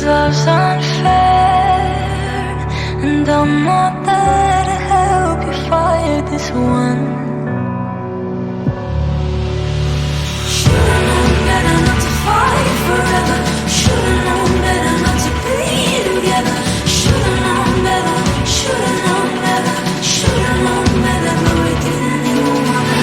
love's unfair, and I'm not there to help you fight this one. Should've known better not to fight forever. Should've known better not to be together. Should've known better, should've known better, should've known better, but we didn't even wanna.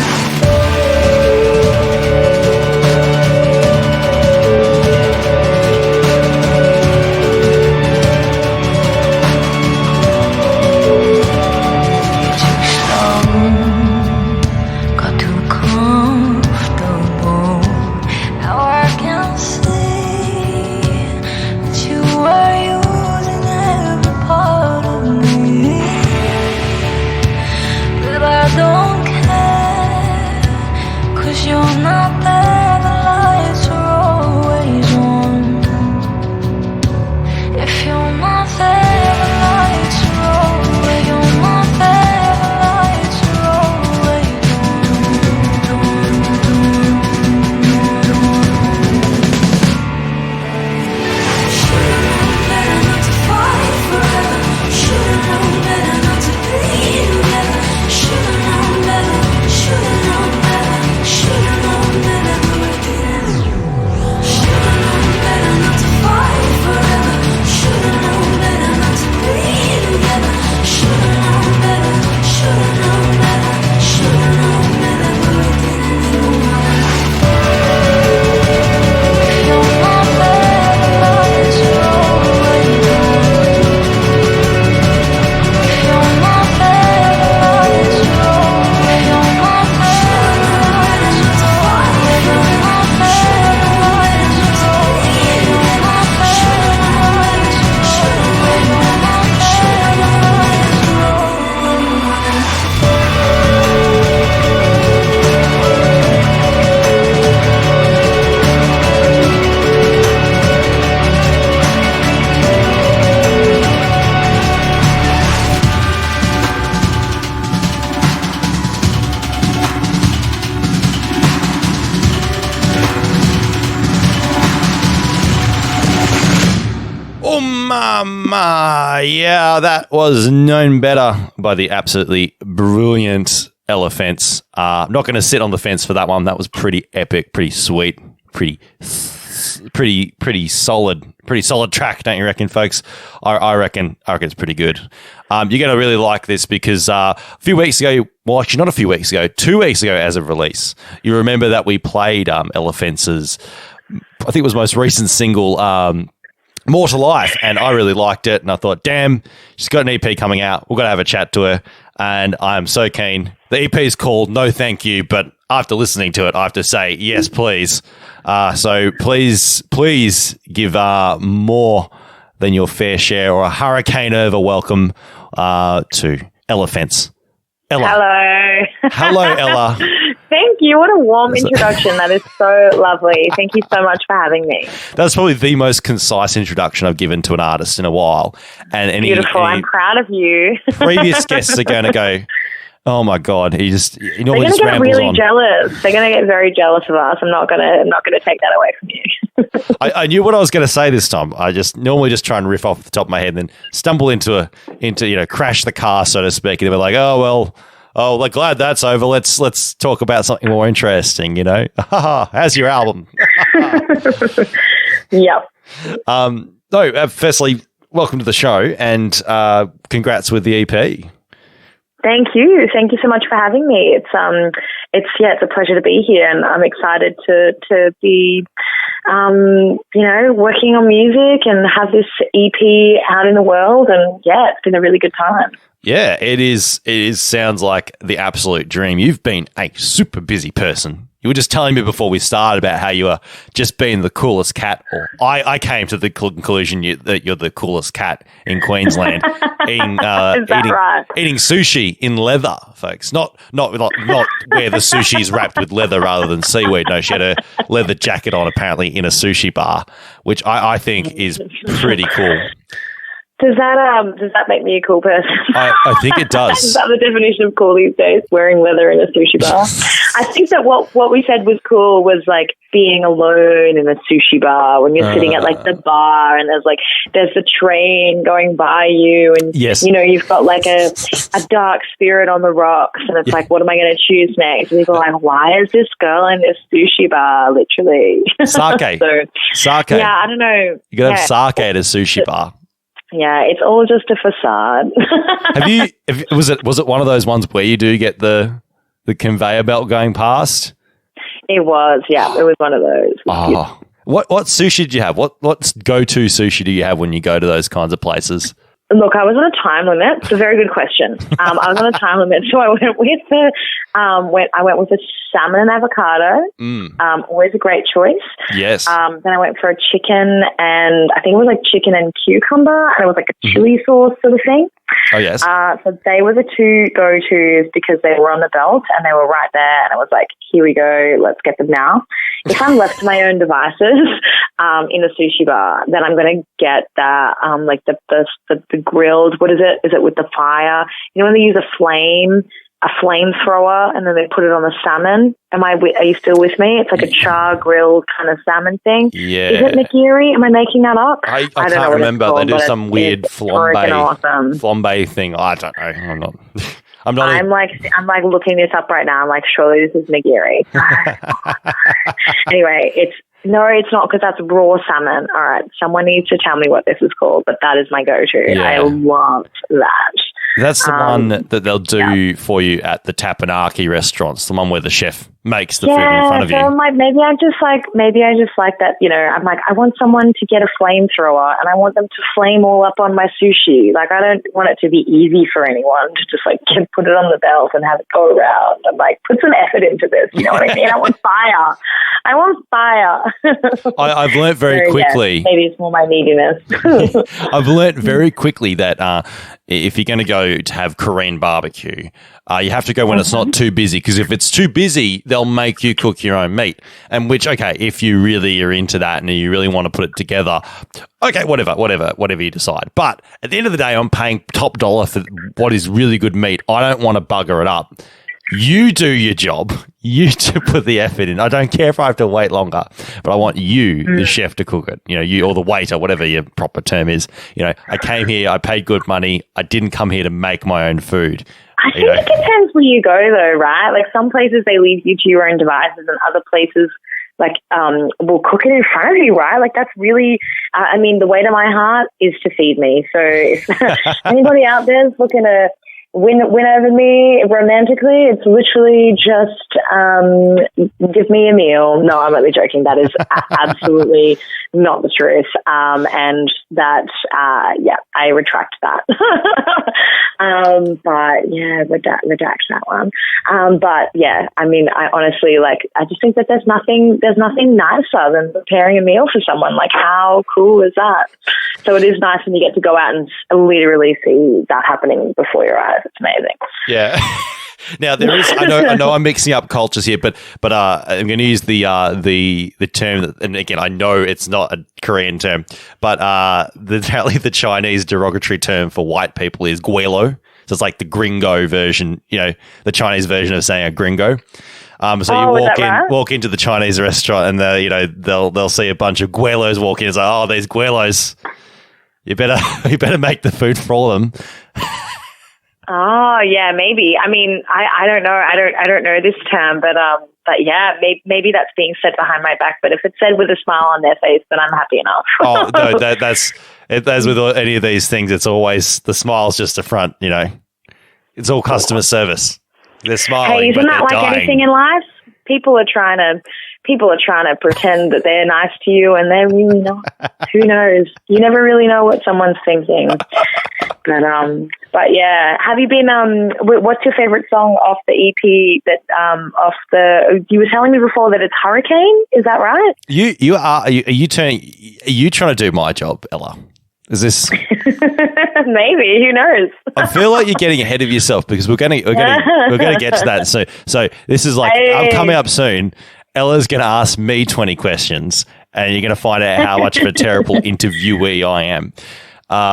Yeah, that was known better by the absolutely brilliant Hellofresh. I'm not going to sit on the fence for that one. That was pretty epic, pretty sweet, pretty solid track, don't you reckon, folks? I reckon it's pretty good. You're going to really like this because a few weeks ago, well, actually not a few weeks ago, 2 weeks ago as of release, you remember that we played Hellofresh's, I think it was most recent single, More to Life, and I really liked it, and I thought, damn, she's got an EP coming out. We've got to have a chat to her, and I'm so keen. The EP is called No Thank You, but after listening to it, I have to say, yes, please. So please give more than your fair share or a hurricane over welcome to Hellofresh. Ella. Hello. Hello, Ella. Thank you. What a warm introduction. That is so lovely. Thank you so much for having me. That's probably the most concise introduction I've given to an artist in a while. And Beautiful. I'm proud of you. Previous guests are going to go, oh my God, he normally just rambles on. They're going to get really jealous. They're going to get very jealous of us. I'm not going to take that away from you. I knew what I was going to say this time. I just normally just try and riff off the top of my head and then stumble into crash the car, so to speak, and they're like, like, glad that's over. Let's talk about something more interesting, How's your album? Yep. Firstly, welcome to the show and congrats with the EP. Thank you. Thank you so much for having me. It's a pleasure to be here, and I'm excited to be working on music and have this EP out in the world, and it's been a really good time. Yeah, it is. Sounds like the absolute dream. You've been a super busy person. You were just telling me before we started about how you are just being the coolest cat. Or I came to the conclusion that you're the coolest cat in Queensland, eating sushi in leather, folks. Not where the sushi is wrapped with leather rather than seaweed. No, she had a leather jacket on apparently in a sushi bar, which I think is pretty cool. Does that make me a cool person? I think it does. Is that the definition of cool these days? Wearing leather in a sushi bar? I think that what we said was cool was like being alone in a sushi bar when you're sitting at like the bar and there's the train going by you and Yes. you know you've got like a dark spirit on the rocks and it's like what am I going to choose next? And people are like, why is this girl in this sushi bar? Literally Sake. Sake. Yeah, I don't know. You gotta have sake at a sushi bar. Yeah, it's all just a facade. Was it one of those ones where you do get the conveyor belt going past? It was, yeah. It was one of those. Oh, what sushi did you have? What go-to sushi do you have when you go to those kinds of places? Look, I was on a time limit. It's a very good question. I was on a time limit, so I went with a salmon and avocado. Always a great choice. Yes. Then I went for a chicken, and I think it was like chicken and cucumber, and it was like a chili sauce sort of thing. Oh yes. So they were the two go-tos because they were on the belt and they were right there, and I was like, here we go, let's get them now. If I'm left to my own devices in a sushi bar, then I'm going to get that like the grilled. What is it? Is it with the fire? You know when they use a flamethrower and then they put it on the salmon? Are you still with me? It's like a char grilled kind of salmon thing. Yeah. Is it nigiri? Am I making that up? I don't can't know remember. Called, they do some weird flambe thing. I don't know. I'm not. I'm like looking this up right now. I'm like, surely this is nigiri. Anyway, it's not because that's raw salmon. All right, someone needs to tell me what this is called, but that is my go-to. Yeah. I love that. That's the one that they'll do for you at the Tapanaki restaurants, the one where the chef makes the food in front of you. So I'm like, maybe I just like that, you know, I'm like, I want someone to get a flamethrower and I want them to flame all up on my sushi. Like, I don't want it to be easy for anyone to just like put it on the belt and have it go around. I'm like, put some effort into this. You know what I mean? I want fire. I've learnt very quickly. Yes, maybe it's more my neediness. I've learnt very quickly that if you're going to go to have Korean barbecue, you have to go when it's not too busy, because if it's too busy, they'll make you cook your own meat. And which, okay, if you really are into that and you really want to put it together, okay, whatever you decide. But at the end of the day, I'm paying top dollar for what is really good meat. I don't want to bugger it up. You do your job. You to put the effort in. I don't care if I have to wait longer, but I want you, the chef, to cook it. You know, you or the waiter, whatever your proper term is. You know, I came here, I paid good money. I didn't come here to make my own food. I think it depends where you go, though, right? Like some places they leave you to your own devices, and other places like will cook it in front of you, right? Like that's really, I mean, the way to my heart is to feed me. So if anybody out there is looking to win over me romantically, it's literally just give me a meal. No, I'm only joking. That is absolutely not the truth. And that, I retract that. But yeah, redact that one. But yeah, I mean, I honestly, like, I just think that there's nothing nicer than preparing a meal for someone. Like, how cool is that? So it is nice when you get to go out and literally see that happening before your eyes. It's amazing. Yeah. Now there is. I know. I'm mixing up cultures here, but I'm going to use the term. That, and again, I know it's not a Korean term, but apparently the Chinese derogatory term for white people is guelo. So it's like the gringo version. You know, the Chinese version of saying a gringo. So you walk into the Chinese restaurant, and they'll see a bunch of guelos walk in. It's like, oh, these guelos. You better make the food for them. Oh yeah, maybe. I mean, I don't know. I don't know this term, but yeah, maybe that's being said behind my back. But if it's said with a smile on their face, then I'm happy enough. Oh no, that's as with any of these things. It's always the smile's just a front. You know, it's all customer service. They're smiling. Hey, isn't that like dying. anything in life? People are trying to pretend that they're nice to you, and they're really not. Who knows? You never really know what someone's thinking. But yeah, have you been? What's your favorite song off the EP? You were telling me before that it's Hurricane. Is that right? Are you trying to do my job, Ella? Is this maybe? Who knows? I feel like you're getting ahead of yourself, because we're gonna get to that. So this is like, I'm coming up soon. Ella's going to ask me 20 questions, and you're going to find out how much of a terrible interviewee I am.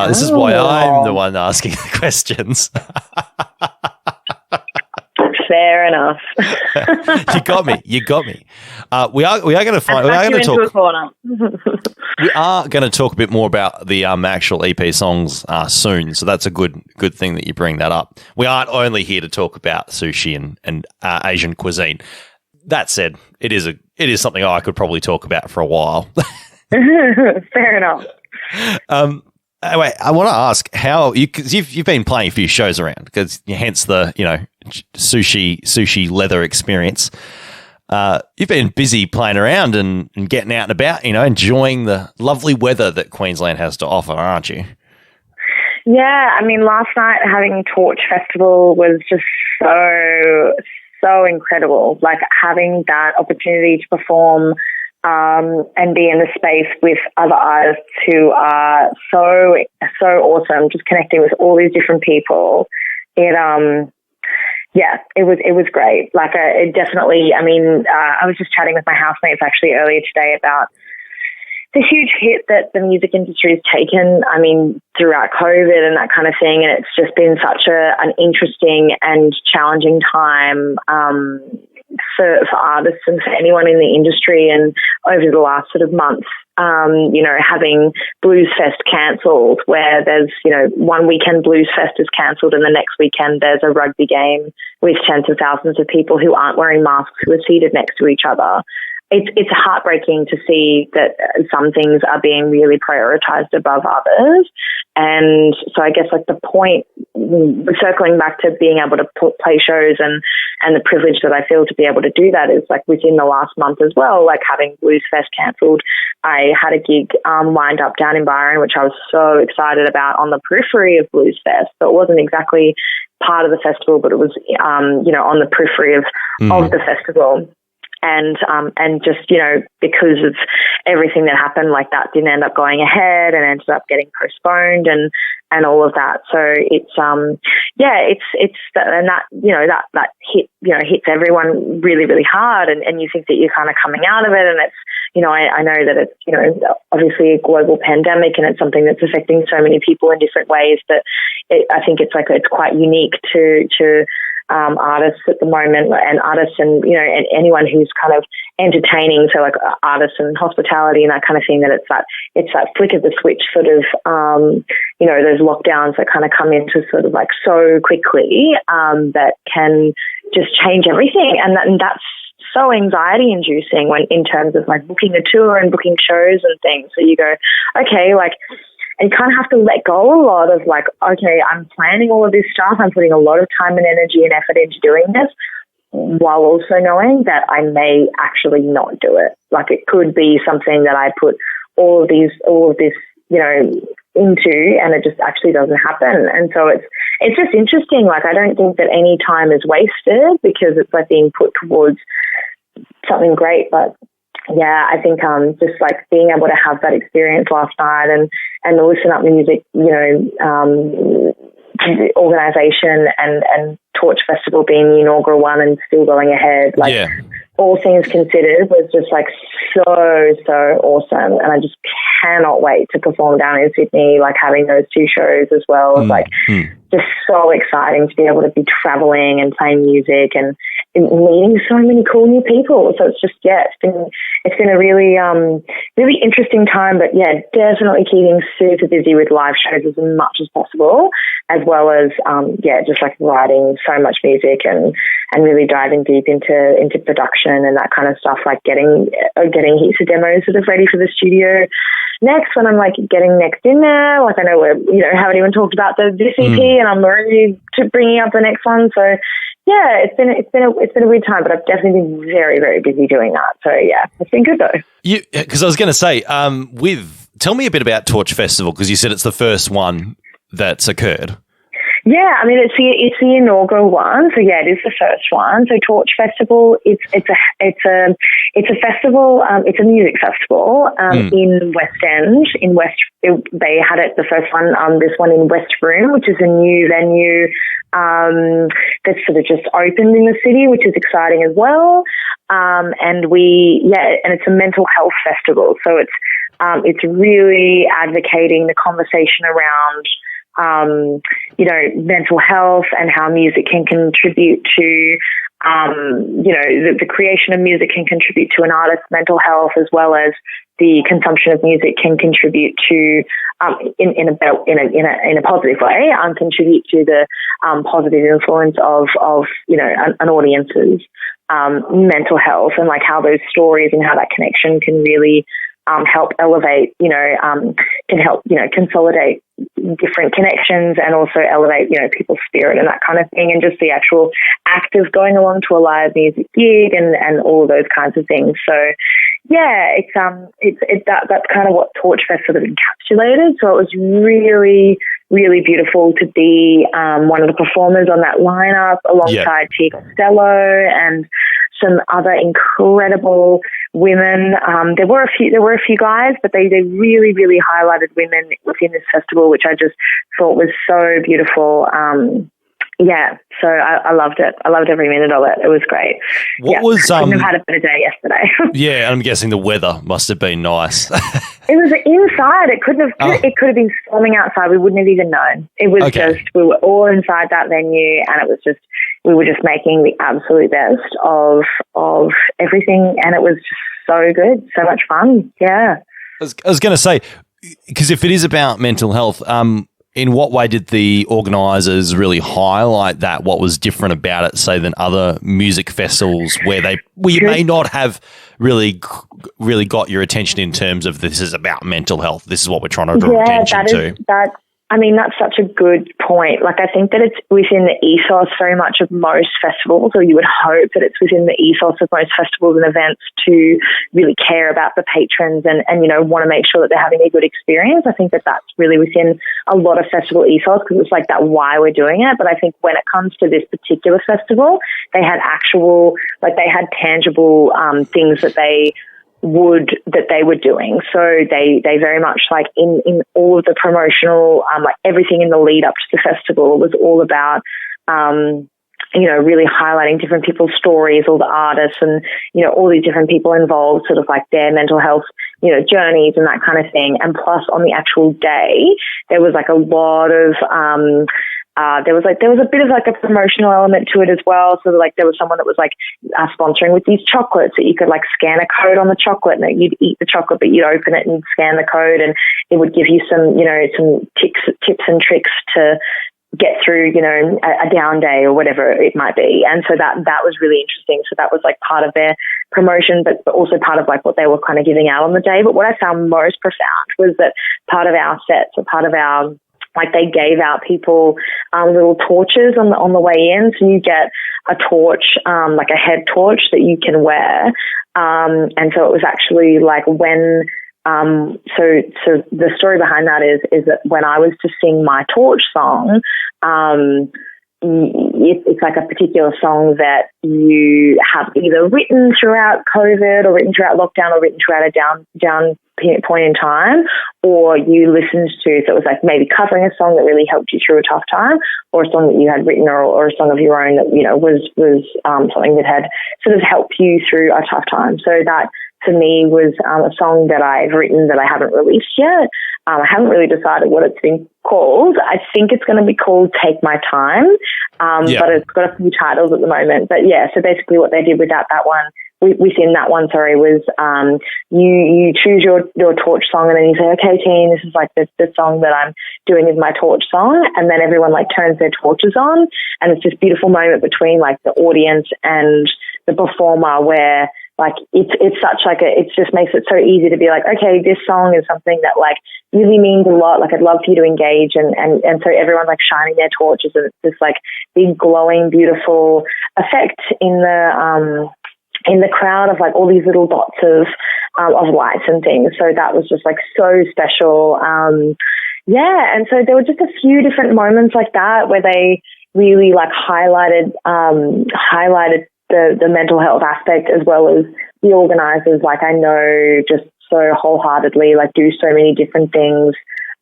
This is why I'm the one asking the questions. Fair enough. You got me. We are going to find. We are going to into a talk. corner. We are going to talk a bit more about the actual EP songs soon. So that's a good thing that you bring that up. We aren't only here to talk about sushi and Asian cuisine. That said, it is something I could probably talk about for a while. Fair enough. Anyway, I want to ask how because you've been playing a few shows around, because hence the sushi leather experience. You've been busy playing around and getting out and about, enjoying the lovely weather that Queensland has to offer, aren't you? Yeah, I mean, last night having Torch Festival was just so incredible. Like having that opportunity to perform and be in the space with other artists who are so awesome, just connecting with all these different people. It was great. Like it definitely, I mean, I was just chatting with my housemates actually earlier today about the huge hit that the music industry has taken, I mean, throughout COVID and that kind of thing. And it's just been such an interesting and challenging time for artists and for anyone in the industry. And over the last sort of month, having Blues Fest cancelled, where there's, one weekend Blues Fest is cancelled and the next weekend there's a rugby game with tens of thousands of people who aren't wearing masks, who are seated next to each other. It's heartbreaking to see that some things are being really prioritized above others. And so I guess like the point, circling back to being able to play shows and the privilege that I feel to be able to do that is like within the last month as well, like having Blues Fest cancelled, I had a gig lined up down in Byron, which I was so excited about, on the periphery of Blues Fest. So it wasn't exactly part of the festival, but it was, on the periphery of the festival. And just, because of everything that happened, like that didn't end up going ahead and ended up getting postponed and all of that. So it's, that hit, hits everyone really, really hard. And you think that you're kind of coming out of it. And it's, I know that it's, obviously a global pandemic and it's something that's affecting so many people in different ways, but I think it's quite unique to artists at the moment, and artists and and anyone who's kind of entertaining, so like artists and hospitality and that kind of thing, that it's that flick of the switch sort of those lockdowns that kind of come into sort of like so quickly that can just change everything, and that's so anxiety inducing when in terms of like booking a tour and booking shows and things. So you go, okay, like, and you kind of have to let go a lot of like, okay, I'm planning all of this stuff. I'm putting a lot of time and energy and effort into doing this, while also knowing that I may actually not do it. Like it could be something that I put all of this, into, and it just actually doesn't happen. And so it's just interesting. Like I don't think that any time is wasted because it's like being put towards something great. But yeah, I think just like being able to have that experience last night and the Listen Up Music, organisation and Torch Festival being the inaugural one and still going ahead, like all things considered, was just like so awesome. And I just cannot wait to perform down in Sydney, like having those two shows as well. Just so exciting to be able to be traveling and playing music and meeting so many cool new people. So it's just, it's been a really, really interesting time, but definitely keeping super busy with live shows as much as possible, as well as, just like writing so much music and really diving deep into production and that kind of stuff, like getting heaps of demos sort of ready for the studio next when I'm like getting next in there. Like I know haven't even talked about this EP and I'm already bringing up the next one. So yeah, it's been a weird time, but I've definitely been very, very busy doing that. So yeah, it's been good though. Because I was going to say, tell me a bit about Torch Festival, because you said it's the first one that's occurred. Yeah, I mean it's the inaugural one, so yeah, it is the first one. So Torch Festival, it's a festival. It's a music festival in West End. They had it, the first one. This one in West Room, which is a new venue that's sort of just opened in the city, which is exciting as well. And it's a mental health festival. So it's really advocating the conversation around mental health and how music can contribute to, the creation of music can contribute to an artist's mental health, as well as the consumption of music can contribute to, in a positive way, contribute to the positive influence of an audience's mental health, and like how those stories and how that connection can really help elevate, can help, consolidate different connections and also elevate, people's spirit and that kind of thing. And just the actual act of going along to a live music gig and all of those kinds of things. So yeah, that's kind of what Torchfest sort of encapsulated. So it was really, really beautiful to be one of the performers on that lineup alongside Tia Costello and some other incredible women. There were a few guys, but they really, really highlighted women within this festival, which I just thought was so beautiful. So I loved it. I loved every minute of it. It was great. Couldn't have had a better day yesterday. Yeah, I'm guessing the weather must have been nice. It was inside. It could have been storming outside. We wouldn't have even known. It was just, we were all inside that venue, and it was just, we were just making the absolute best of everything, and it was just so good, so much fun. Yeah. I was going to say, because if it is about mental health, in what way did the organisers really highlight that? What was different about it, say, than other music festivals where you may not have really got your attention in terms of this is about mental health? This is what we're trying to draw attention to. That's such a good point. Like, I think that it's within the ethos very much of most festivals, or you would hope that it's within the ethos of most festivals and events to really care about the patrons and want to make sure that they're having a good experience. I think that that's really within a lot of festival ethos, because it's like that why we're doing it. But I think when it comes to this particular festival, they had tangible things that they were doing. So they very much, like, in all of the promotional, like everything in the lead up to the festival was all about, really highlighting different people's stories, all the artists and, all these different people involved, sort of like their mental health, journeys and that kind of thing. And plus on the actual day, there was like a lot of, there was a bit of like a promotional element to it as well. So like there was someone that was like sponsoring with these chocolates that you could like scan a code on the chocolate, and you'd eat the chocolate, but you'd open it and scan the code, and it would give you some, some tips and tricks to get through, a down day or whatever it might be. And so that was really interesting. So that was like part of their promotion, but also part of like what they were kind of giving out on the day. But what I found most profound was that part of our sets, or part of our, like, they gave out people little torches on the way in. So you get a torch, like a head torch that you can wear. And so it was actually like when, so the story behind that is that when I was to sing my torch song, it's like a particular song that you have either written throughout COVID, or written throughout lockdown, or written throughout a down point in time, or you listened to. So it was like maybe covering a song that really helped you through a tough time, or a song that you had written, or a song of your own that, was something that had sort of helped you through a tough time. So that, for me, was a song that I've written that I haven't released yet. I haven't really decided what it's been called. I think it's going to be called Take My Time, but it's got a few titles at the moment. But yeah, so basically what they did within that one, was you choose your torch song, and then you say, okay, team, this is like the song that I'm doing is my torch song. And then everyone like turns their torches on, and it's this beautiful moment between like the audience and the performer where, like, it's such like it just makes it so easy to be like, okay, this song is something that like really means a lot. Like, I'd love for you to engage, and so everyone's like shining their torches, and it's this like big glowing, beautiful effect in the crowd of like all these little dots of lights and things. So that was just like so special. And so there were just a few different moments like that where they really like highlighted the mental health aspect, as well as the organisers, like, I know just so wholeheartedly like do so many different things,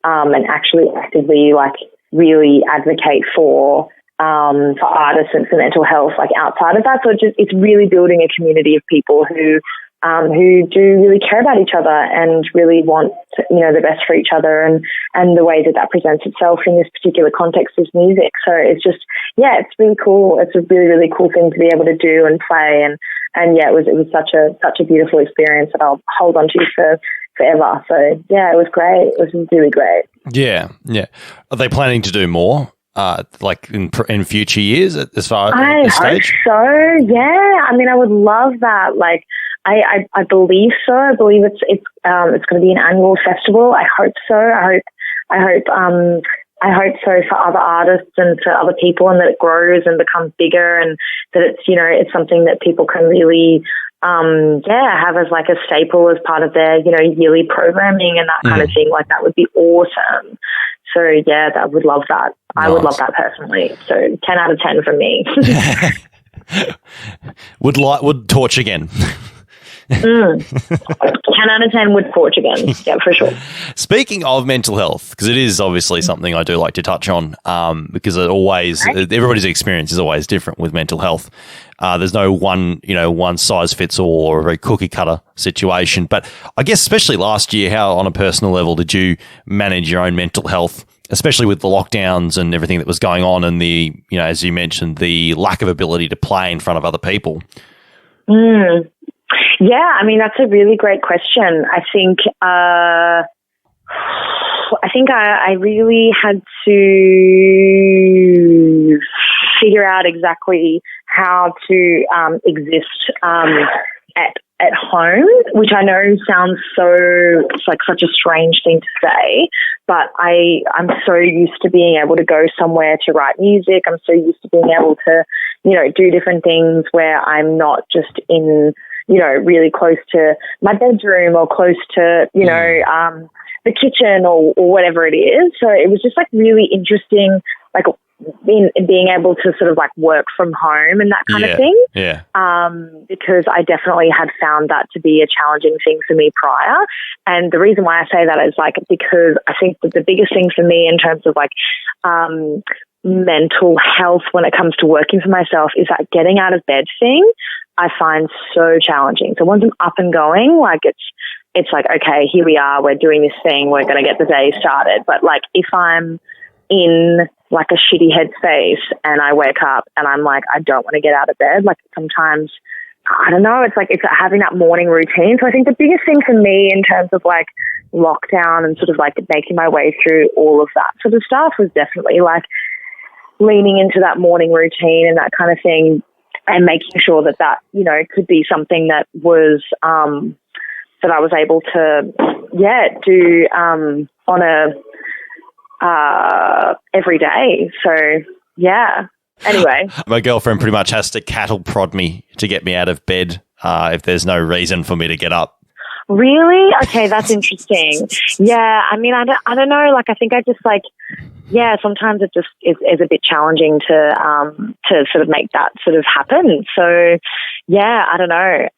and actually actively like really advocate for artists and for mental health like outside of that. So it's really building a community of people who who do really care about each other and really want, the best for each other, and the way that presents itself in this particular context is music. So it's just, it's really cool. It's a really, really cool thing to be able to do and play, and it was such a beautiful experience that I'll hold on to for forever. So it was great. It was really great. Yeah. Are they planning to do more? Like in future years, as far as this stage? I hope so. Yeah, I mean, I would love that. Like, I believe so. I believe it's going to be an annual festival. I hope so. I hope so for other artists and for other people, and that it grows and becomes bigger, and that it's something that people can really have as like a staple as part of their yearly programming and that kind of thing. Like, that would be awesome. So I would love that. I would love that personally. So 10 out of 10 from me. Would torch again. 10 out of 10 would torch again. Yeah, for sure. Speaking of mental health, because it is obviously something I do like to touch on, because everybody's experience is always different with mental health. There's no one size fits all or a very cookie cutter situation. But I guess especially last year, how on a personal level did you manage your own mental health, especially with the lockdowns and everything that was going on, and the, as you mentioned, the lack of ability to play in front of other people? Yeah, I mean, that's a really great question. I think I really had to figure out exactly how to exist at home, which I know sounds it's like such a strange thing to say, but I'm so used to being able to go somewhere to write music. I'm so used to being able to, do different things where I'm not just in, really close to my bedroom or close to, the kitchen or whatever it is. So it was just like really interesting, like being able to sort of like work from home and that kind of thing. Yeah. Because I definitely had found that to be a challenging thing for me prior. And the reason why I say that is like, because I think that the biggest thing for me in terms of like, mental health when it comes to working for myself is that getting out of bed thing I find so challenging. So once I'm up and going, like it's like, okay, here we are, we're doing this thing, we're going to get the day started. But like if I'm in like a shitty headspace and I wake up and I'm like, I don't want to get out of bed, like sometimes, I don't know, it's having that morning routine. So I think the biggest thing for me in terms of like lockdown and sort of like making my way through all of that sort of stuff was definitely like leaning into that morning routine and that kind of thing, and making sure that could be something that was that I was able to do on a every day. So anyway, my girlfriend pretty much has to cattle prod me to get me out of bed if there's no reason for me to get up. Really? Okay, that's interesting. Yeah, I mean, I don't know. Like, I think I just like, sometimes it just is a bit challenging to sort of make that sort of happen. So, I don't know.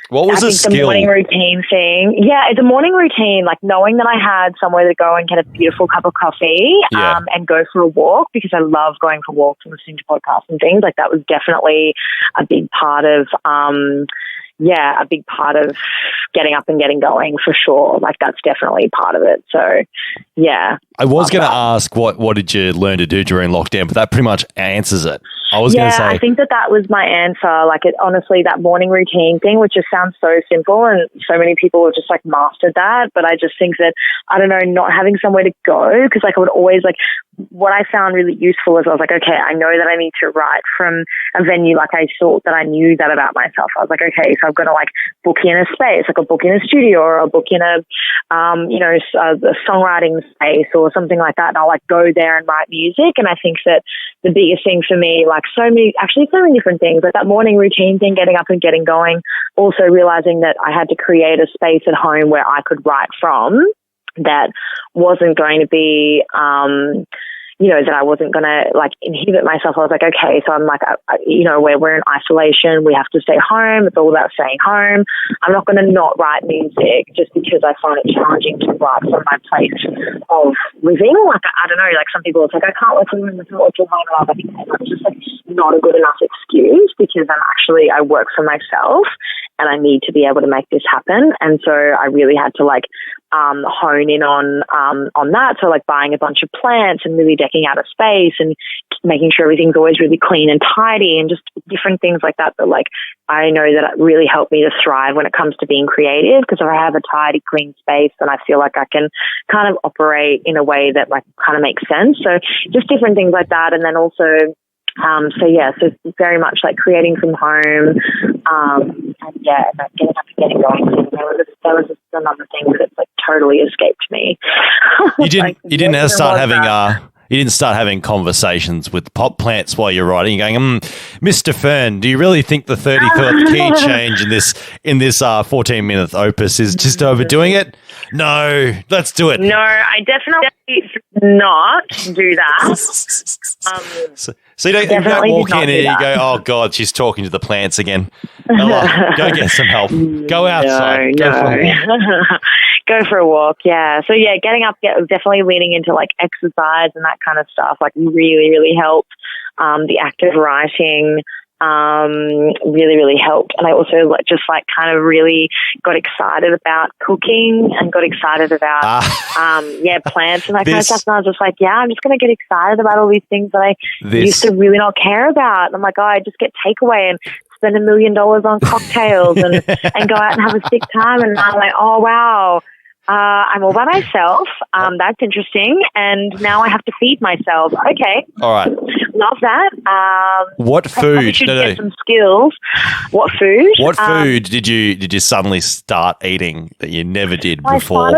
What was the skill? The morning routine thing. Yeah, it's a morning routine, like knowing that I had somewhere to go and get a beautiful cup of coffee and go for a walk, because I love going for walks and listening to podcasts and things. Like, that was definitely a big part of getting up and getting going, for sure. Like, that's definitely part of it. So, I was going to ask what did you learn to do during lockdown, but that pretty much answers it. I was going to say, I think that was my answer. Like, honestly, that morning routine thing, which just sounds so simple, and so many people have just like mastered that. But I just think that, I don't know, not having somewhere to go, because like I would always like, what I found really useful is I was like, okay, I know that I need to write from a venue. Like, I thought that I knew that about myself. I was like, okay, so I've got to like book in a space, like a book in a studio, or a book in a songwriting space or something like that. And I'll like go there and write music. And I think that the biggest thing for me, like so many different things, like that morning routine thing, getting up and getting going, also realizing that I had to create a space at home where I could write from that wasn't going to be, that I wasn't going to like inhibit myself. I was like, okay, so I'm like, we're in isolation. We have to stay home. It's all about staying home. I'm not going to not write music just because I find it challenging to write from my place of living. Like, I don't know, like some people, it's like, I can't work from home. I can't work from home. And I think that's just like not a good enough excuse because I work for myself and I need to be able to make this happen. And so I really had to like hone in on that. So like buying a bunch of plants and really decking out a space and making sure everything's always really clean and tidy and just different things like that like I know that it really helped me to thrive when it comes to being creative, because if I have a tidy, clean space, then I feel like I can kind of operate in a way that like kind of makes sense. So just different things like that. And then also so very much like creating from home, and getting up and getting going. That was just another thing that it's like totally escaped me. You didn't start having conversations with pot plants while you're writing. You're going, Mr. Fern, do you really think the 34th key change in this 14-minute opus is just overdoing it? No, let's do it. No, I definitely not do that. So you don't walk in and you go, oh God, she's talking to the plants again. Ella, go get some help. Go outside. Go for a walk. Yeah. So yeah, getting up, definitely leaning into like exercise and that kind of stuff, like really, really helped. The active writing really, really helped. And I also kind of really got excited about cooking and got excited about, plants and that kind of stuff. And I was just like, I'm just going to get excited about all these things that I used to really not care about. And I'm like, I just get takeaway and spend $1 million on cocktails and go out and have a sick time. And I'm like, oh, wow. I'm all by myself. That's interesting. And now I have to feed myself. Okay. All right. Love that. What food? Get some skills. What food? What food did you suddenly start eating that you never did before?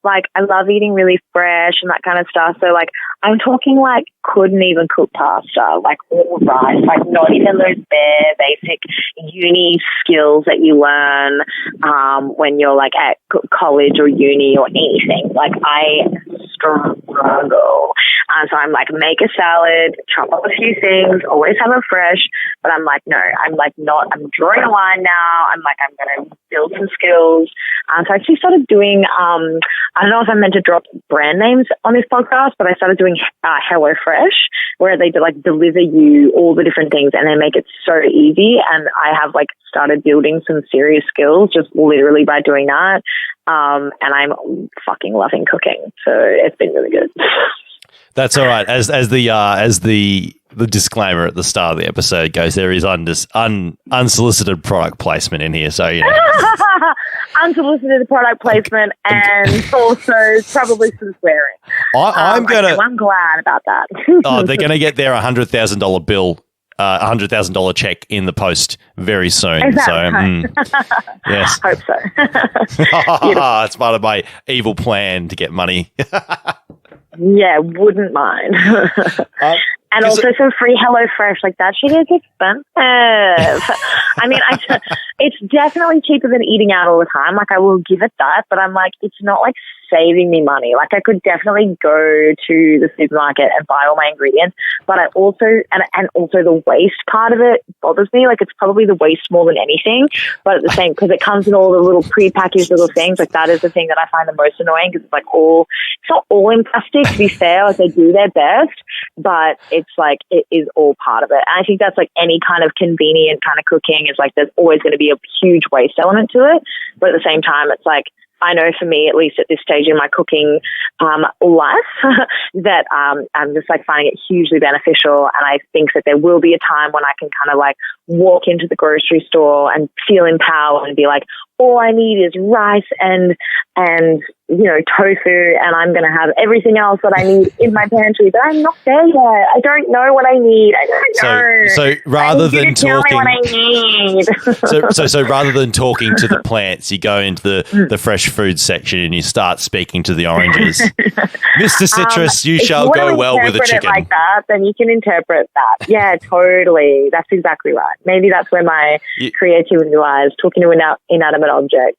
I love eating really fresh and that kind of stuff. So like I'm talking like couldn't even cook pasta, like all rice, like not even those bare basic uni skills that you learn when you're like at college or uni or anything. Like I struggle. So I'm like, make a salad, chop up a few things, always have it fresh. But I'm like, no, I'm drawing a line now. I'm going to build some skills. So I actually started doing, I don't know if I'm meant to drop brand names on this podcast, but I started doing Hellofresh, where they deliver you all the different things and they make it so easy. And I have started building some serious skills just literally by doing that. And I'm fucking loving cooking. So it's been really good. That's all right. As the disclaimer at the start of the episode goes, there is unsolicited product placement in here. So, unsolicited product placement and also probably some swearing. I'm glad about that. They're going to get their $100,000 bill, $100,000 check in the post very soon. Yes. Hope so. It's part of my evil plan to get money. Yeah, wouldn't mind. And also some free Hellofresh. That shit is expensive. I mean, it's definitely cheaper than eating out all the time. I will give it that. But I'm it's not saving me money. I could definitely go to the supermarket and buy all my ingredients. But I also, and also the waste part of it bothers me. It's probably the waste more than anything. But at the same, because it comes in all the little pre-packaged little things. That is the thing that I find the most annoying, because it's not all in plastic, to be fair. They do their best, but it is all part of it. And I think that's any kind of convenient kind of cooking is there's always going to be a huge waste element to it. But at the same time, it's I know for me, at least at this stage in my cooking life, that I'm just finding it hugely beneficial. And I think that there will be a time when I can kind of walk into the grocery store and feel empowered and be all I need is rice and tofu, and I'm going to have everything else that I need in my pantry. But I'm not there yet. I don't know what I need. I don't know. So rather than tell me what I need. so rather than talking to the plants, you go into the fresh food section and you start speaking to the oranges. Mr. Citrus, you shall go well with a chicken. Like that, then you can interpret that. Yeah, totally. That's exactly right. Maybe that's where my creativity lies, talking to an inanimate object.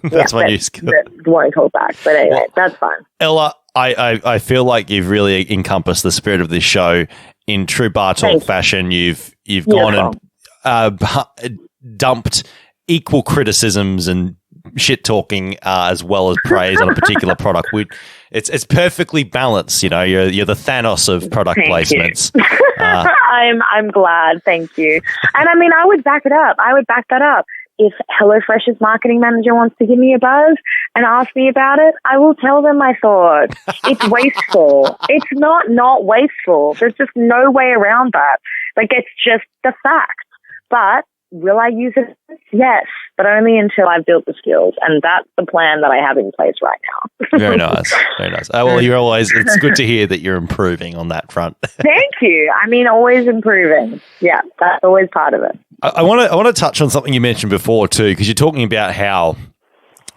That's my new skill. Won't hold back. But anyway, that's fine. Ella, I feel like you've really encompassed the spirit of this show in true bar talk fashion. You've gone and dumped equal criticisms and shit talking as well as praise on a particular product. It's perfectly balanced. You know, you're the Thanos of product placements. I'm glad. Thank you. And I mean, I would back it up. I would back that up. If HelloFresh's marketing manager wants to give me a buzz and ask me about it, I will tell them my thoughts. It's wasteful. It's not wasteful. There's just no way around that. Like, it's just the fact. But will I use it? Yes, but only until I've built the skills. And that's the plan that I have in place right now. Very nice. Very nice. Well, it's good to hear that you're improving on that front. Thank you. I mean, always improving. Yeah, that's always part of it. I want to touch on something you mentioned before too, because you're talking about how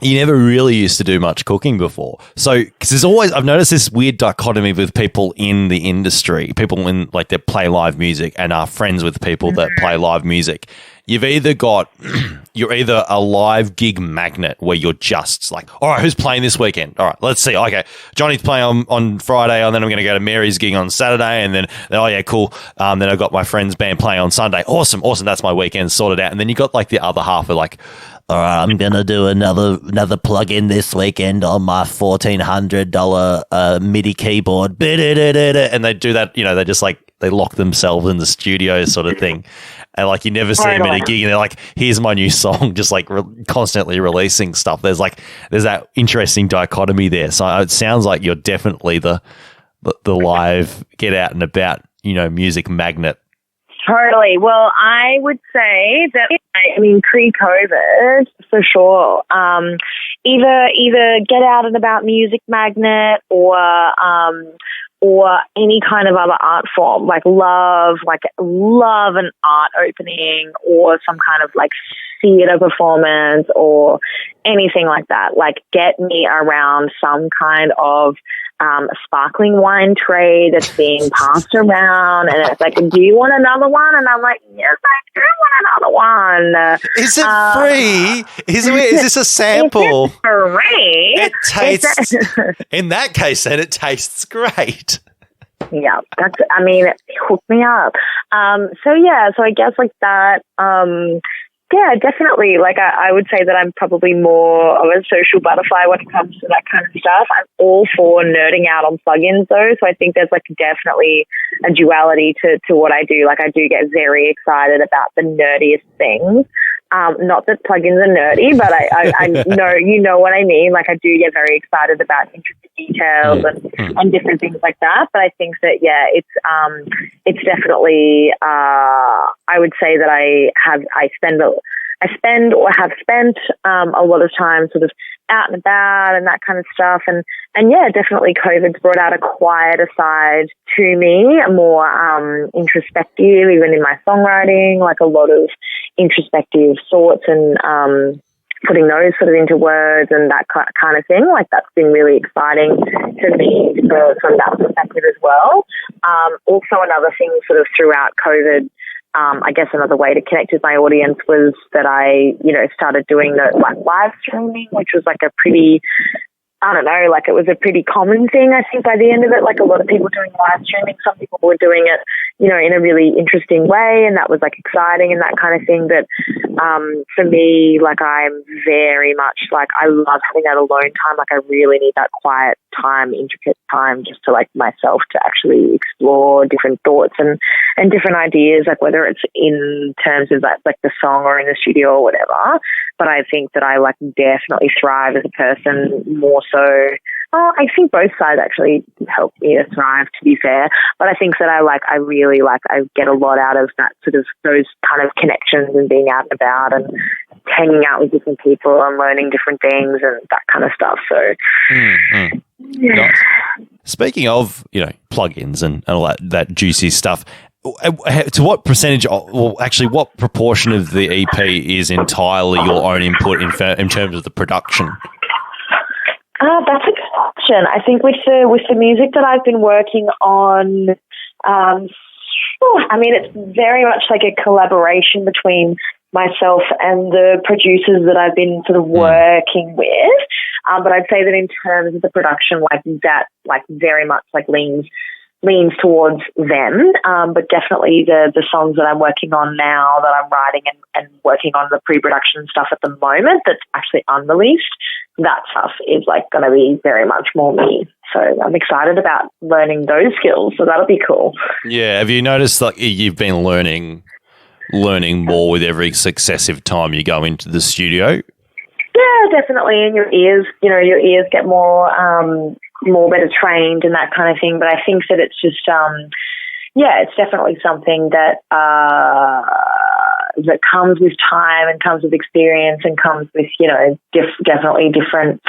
you never really used to do much cooking before. So, because I've noticed this weird dichotomy with people in the industry, people in like that play live music and are friends with people that play live music. You're either a live gig magnet where you're just like, all right, who's playing this weekend? All right, let's see. Okay, Johnny's playing on Friday, and then I'm going to go to Mary's gig on Saturday, and then oh yeah, cool. Then I've got my friend's band playing on Sunday. Awesome. That's my weekend sorted out. And then you got like the other half of like, all right, I'm gonna do another plug-in this weekend on my $1,400 MIDI keyboard, and they do that. You know, they just like they lock themselves in the studio, sort of thing. And like you never see them at a gig, and they're like, "Here's my new song," just like constantly releasing stuff. There's that interesting dichotomy there. So it sounds like you're definitely the live, get out and about, you know, music magnet. Totally. Well, I would say that, I mean, pre-COVID, for sure. Either get out and about music magnet or any kind of other art form, like love an art opening or some kind of like theater performance or anything like that. Like, get me around some kind of sparkling wine tray that's being passed around, and it's like, do you want another one? And I'm like, yes, I do want another one. Is it free? Is this a sample? Is it free? It tastes. In that case, then it tastes great. Yeah, it hooked me up. So I guess like that. Yeah, definitely. Like I would say that I'm probably more of a social butterfly when it comes to that kind of stuff. I'm all for nerding out on plugins though. So I think there's like definitely a duality to what I do. Like I do get very excited about the nerdiest things. Not that plugins are nerdy, but I know, you know what I mean? Like I do get very excited about intricate details and different things like that. But I think that, yeah, it's definitely, I would say that I spend or have spent a lot of time sort of out and about and that kind of stuff. And yeah, definitely COVID's brought out a quieter side to me, more introspective, even in my songwriting, like a lot of introspective thoughts and putting those sort of into words and that kind of thing. Like that's been really exciting to me from that perspective as well. Also another thing sort of throughout COVID, I guess another way to connect with my audience was that I, started doing the like live streaming, which was like a pretty, I don't know, like it was a pretty common thing, I think, by the end of it. Like a lot of people doing live streaming, some people were doing it, in a really interesting way, and that was like exciting and that kind of thing. But for me, like I'm very much like I love having that alone time. Like I really need that quiet time, intricate time, just to like myself to actually explore different thoughts and different ideas, like whether it's in terms of that, like the song or in the studio or whatever. But I think that I like definitely thrive as a person more so. I think both sides actually help me to thrive, to be fair. But I think that I really get a lot out of that sort of those kind of connections and being out and about and hanging out with different people and learning different things and that kind of stuff. So, yeah. Nice. Speaking of, plugins and all that juicy stuff, to what percentage, what proportion of the EP is entirely your own input in terms of the production? That's a good question. I think with the music that I've been working on, it's very much like a collaboration between myself and the producers that I've been sort of working with. But I'd say that in terms of the production, like that, like very much like leans towards them. But definitely the songs that I'm working on now, that I'm writing and working on the pre-production stuff at the moment that's actually unreleased, that stuff is like going to be very much more me. So I'm excited about learning those skills. So that'll be cool. Yeah. Have you noticed like you've been learning more with every successive time you go into the studio? Yeah, definitely. And your ears get more better trained and that kind of thing. But I think that it's just, it's definitely something that that comes with time and comes with experience and comes with, definitely different,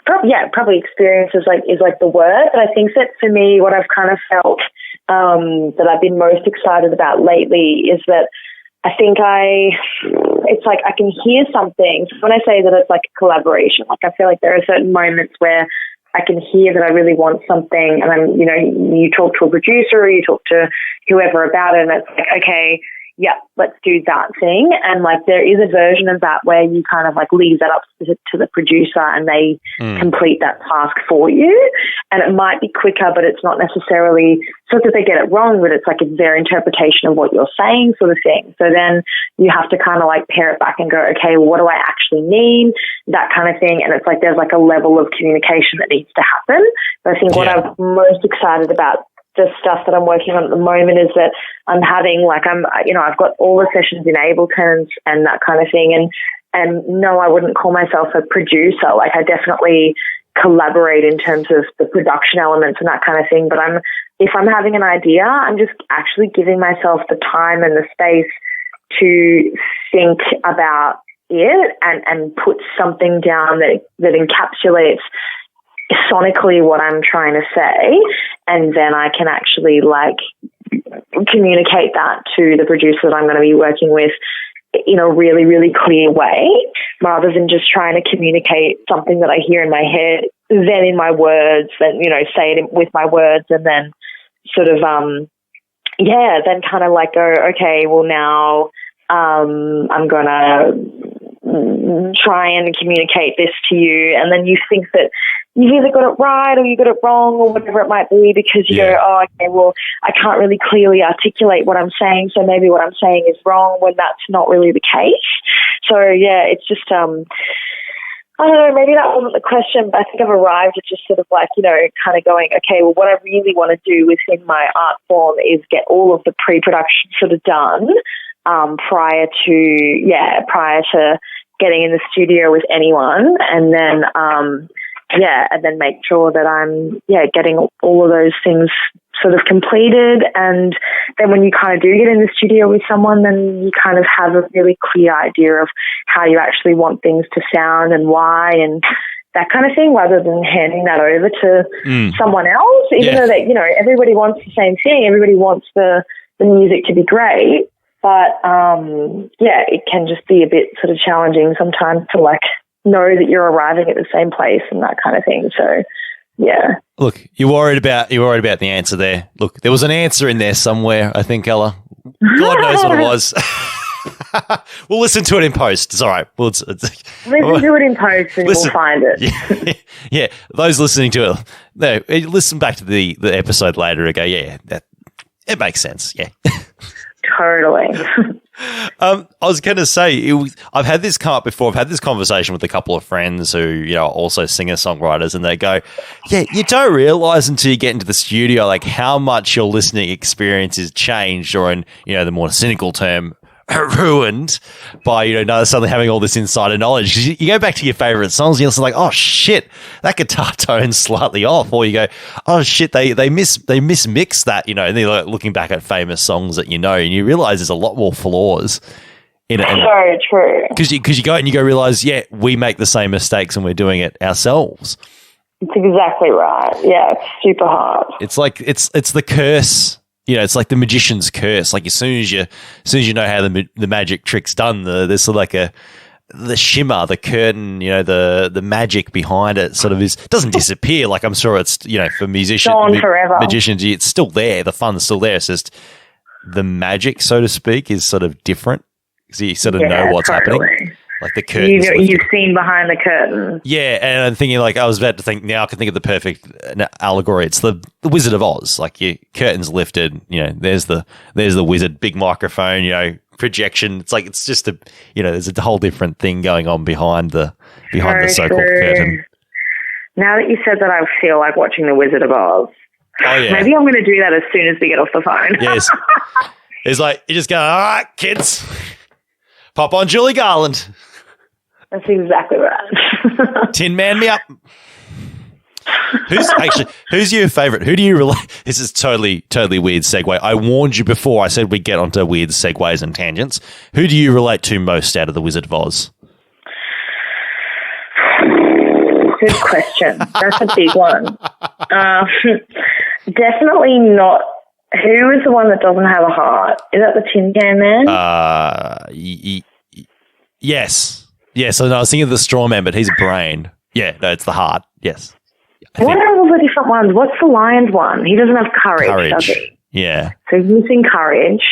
probably experience is like the word. But I think that for me, what I've kind of felt that I've been most excited about lately is that I think it's like I can hear something. So when I say that it's like a collaboration, like I feel like there are certain moments where I can hear that I really want something, and then, you talk to a producer or you talk to whoever about it, and it's like, okay, yeah, let's do that thing. And like there is a version of that where you kind of like leave that up to the producer and they complete that task for you. And it might be quicker, but it's not necessarily so that they get it wrong, but it's like it's their interpretation of what you're saying, sort of thing. So then you have to kind of like pare it back and go, okay, well, what do I actually mean? That kind of thing. And it's like there's like a level of communication that needs to happen. But I think what I'm most excited about the stuff that I'm working on at the moment is that I'm having I've got all the sessions in Ableton and that kind of thing. And no, I wouldn't call myself a producer. Like I definitely collaborate in terms of the production elements and that kind of thing. But if I'm having an idea, I'm just actually giving myself the time and the space to think about it and put something down that encapsulates sonically what I'm trying to say, and then I can actually like communicate that to the producer that I'm going to be working with in a really, really clear way, rather than just trying to communicate something that I hear in my head, then in my words, then, say it with my words, and then sort of, then kind of like go, okay, well now I'm going to try and communicate this to you, and then you think that you've either got it right or you got it wrong or whatever it might be, because you go, oh, okay, well, I can't really clearly articulate what I'm saying, so maybe what I'm saying is wrong, when that's not really the case. So, it's just, I don't know, maybe that wasn't the question, but I think I've arrived at just sort of like, kind of going, okay, well, what I really want to do within my art form is get all of the pre-production sort of done prior to getting in the studio with anyone, and then, and then make sure that I'm, getting all of those things sort of completed. And then when you kind of do get in the studio with someone, then you kind of have a really clear idea of how you actually want things to sound and why and that kind of thing, rather than handing that over to someone else, even though that, everybody wants the same thing. Everybody wants the music to be great. But, it can just be a bit sort of challenging sometimes to like know that you're arriving at the same place and that kind of thing. So, yeah. Look, you're worried about the answer there. Look, there was an answer in there somewhere, I think, Ella. God knows what it was. We'll listen to it in post. It's all right. Listen to it in post and we'll find it. Yeah. Those listening to it, no, listen back to the episode later and go, it makes sense. Yeah. Totally. I was going to say, I've had this come up before. I've had this conversation with a couple of friends who, are also singer-songwriters, and they go, you don't realize until you get into the studio, like how much your listening experience is changed, or in, the more cynical term, ruined by, suddenly having all this insider knowledge. 'Cause you go back to your favorite songs and you're like, oh shit, that guitar tone's slightly off. Or you go, oh shit, they mismixed that, and they're like looking back at famous songs that and you realize there's a lot more flaws in it. Very true. Because you go and you realize, we make the same mistakes and we're doing it ourselves. It's exactly right. Yeah, it's super hard. It's like, it's the curse. It's like the magician's curse. Like as soon as you know how the magic trick's done, there's sort of like the shimmer, the curtain, the magic behind it sort of doesn't disappear. Like I'm sure it's, for musicians, gone forever. Magicians, it's still there. The fun's still there. It's just the magic, so to speak, is sort of different because you sort of know what's happening. Like the curtains. You've seen behind the curtain. Yeah, and I'm thinking like I was about to think now I can think of the perfect allegory. It's the Wizard of Oz. Like your curtains lifted, there's the wizard, big microphone, projection. It's like it's just there's a whole different thing going on behind the so-called curtain. Now that you said that, I feel like watching the Wizard of Oz. Oh yeah. Maybe I'm going to do that as soon as we get off the phone. Yes. It's like you just go, all right, kids, pop on Julie Garland. That's exactly right. Tin Man me up. Who's your favorite? Who do you relate? This is totally weird segue. I warned you before. I said we'd get onto weird segues and tangents. Who do you relate to most out of the Wizard of Oz? Good question. That's a big one. Definitely not. Who is the one that doesn't have a heart? Is that the Tin Can Man? Yes. Yes, I was thinking of the straw man, but he's a brain. Yeah, no, it's the heart. Yes. What are all the different ones? What's the lion's one? He doesn't have courage, does he? Yeah. So he's missing courage.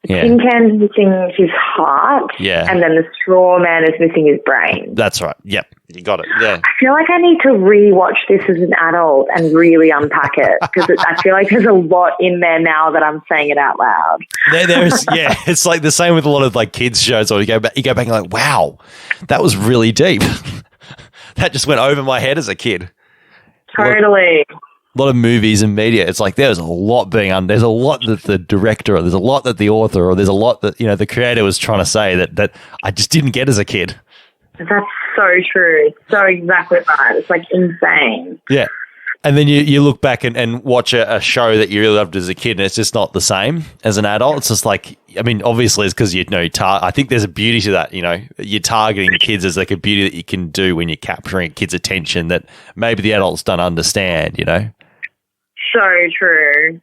The Tin Can's missing his heart. Yeah. And then the straw man is missing his brain. That's right. Yep. You got it. Yeah. I feel like I need to rewatch this as an adult and really unpack it because I feel like there's a lot in there now that I'm saying it out loud. There's it's like the same with a lot of like kids shows or you go back and you're like, wow, that was really deep. That just went over my head as a kid. Totally. A lot of movies and media, it's like there's a lot there's a lot that the director or there's a lot that the author or there's a lot that, the creator was trying to say that I just didn't get as a kid. That's so true. So exactly right. It's like insane. Yeah. And then you look back and watch a show that you really loved as a kid and it's just not the same as an adult. It's just like, I mean, obviously it's because, I think there's a beauty to that, you're targeting kids as like a beauty that you can do when you're capturing a kid's attention that maybe the adults don't understand, So true.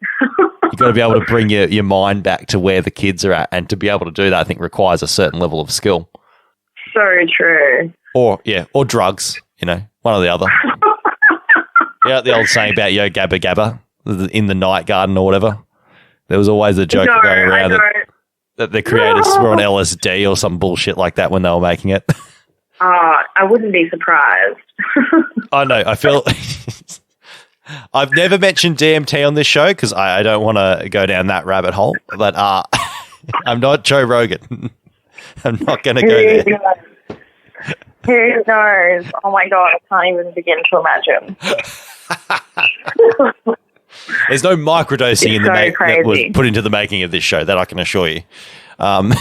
You've got to be able to bring your mind back to where the kids are at, and to be able to do that, I think requires a certain level of skill. So true. Or drugs, one or the other. Yeah, the old saying about yo gabba gabba in the night garden or whatever. There was always a joke going around that the creators were on LSD or some bullshit like that when they were making it. I wouldn't be surprised. I know. I feel I've never mentioned DMT on this show because I don't want to go down that rabbit hole. But I'm not Joe Rogan. I'm not going to go there. Who knows? Oh my God, I can't even begin to imagine. There's no microdosing that was crazy. put into the making of this show, that I can assure you. Nothing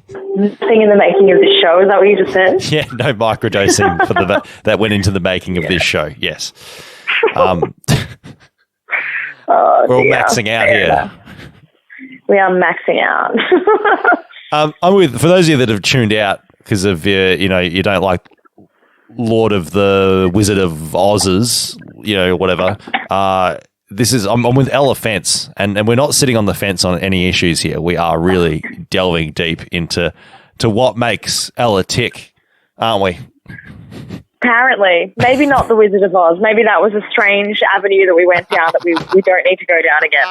in the making of the show, is that what you just said? Yeah, no microdosing that went into the making of this show, yes. We're all maxing out here. We are maxing out. For those of you that have tuned out because of you don't like Lord of the Wizard of Oz's, whatever. I'm with Ella Fence, and we're not sitting on the fence on any issues here. We are really delving deep into what makes Ella tick, aren't we? Apparently. Maybe not the Wizard of Oz. Maybe that was a strange avenue that we went down that we don't need to go down again.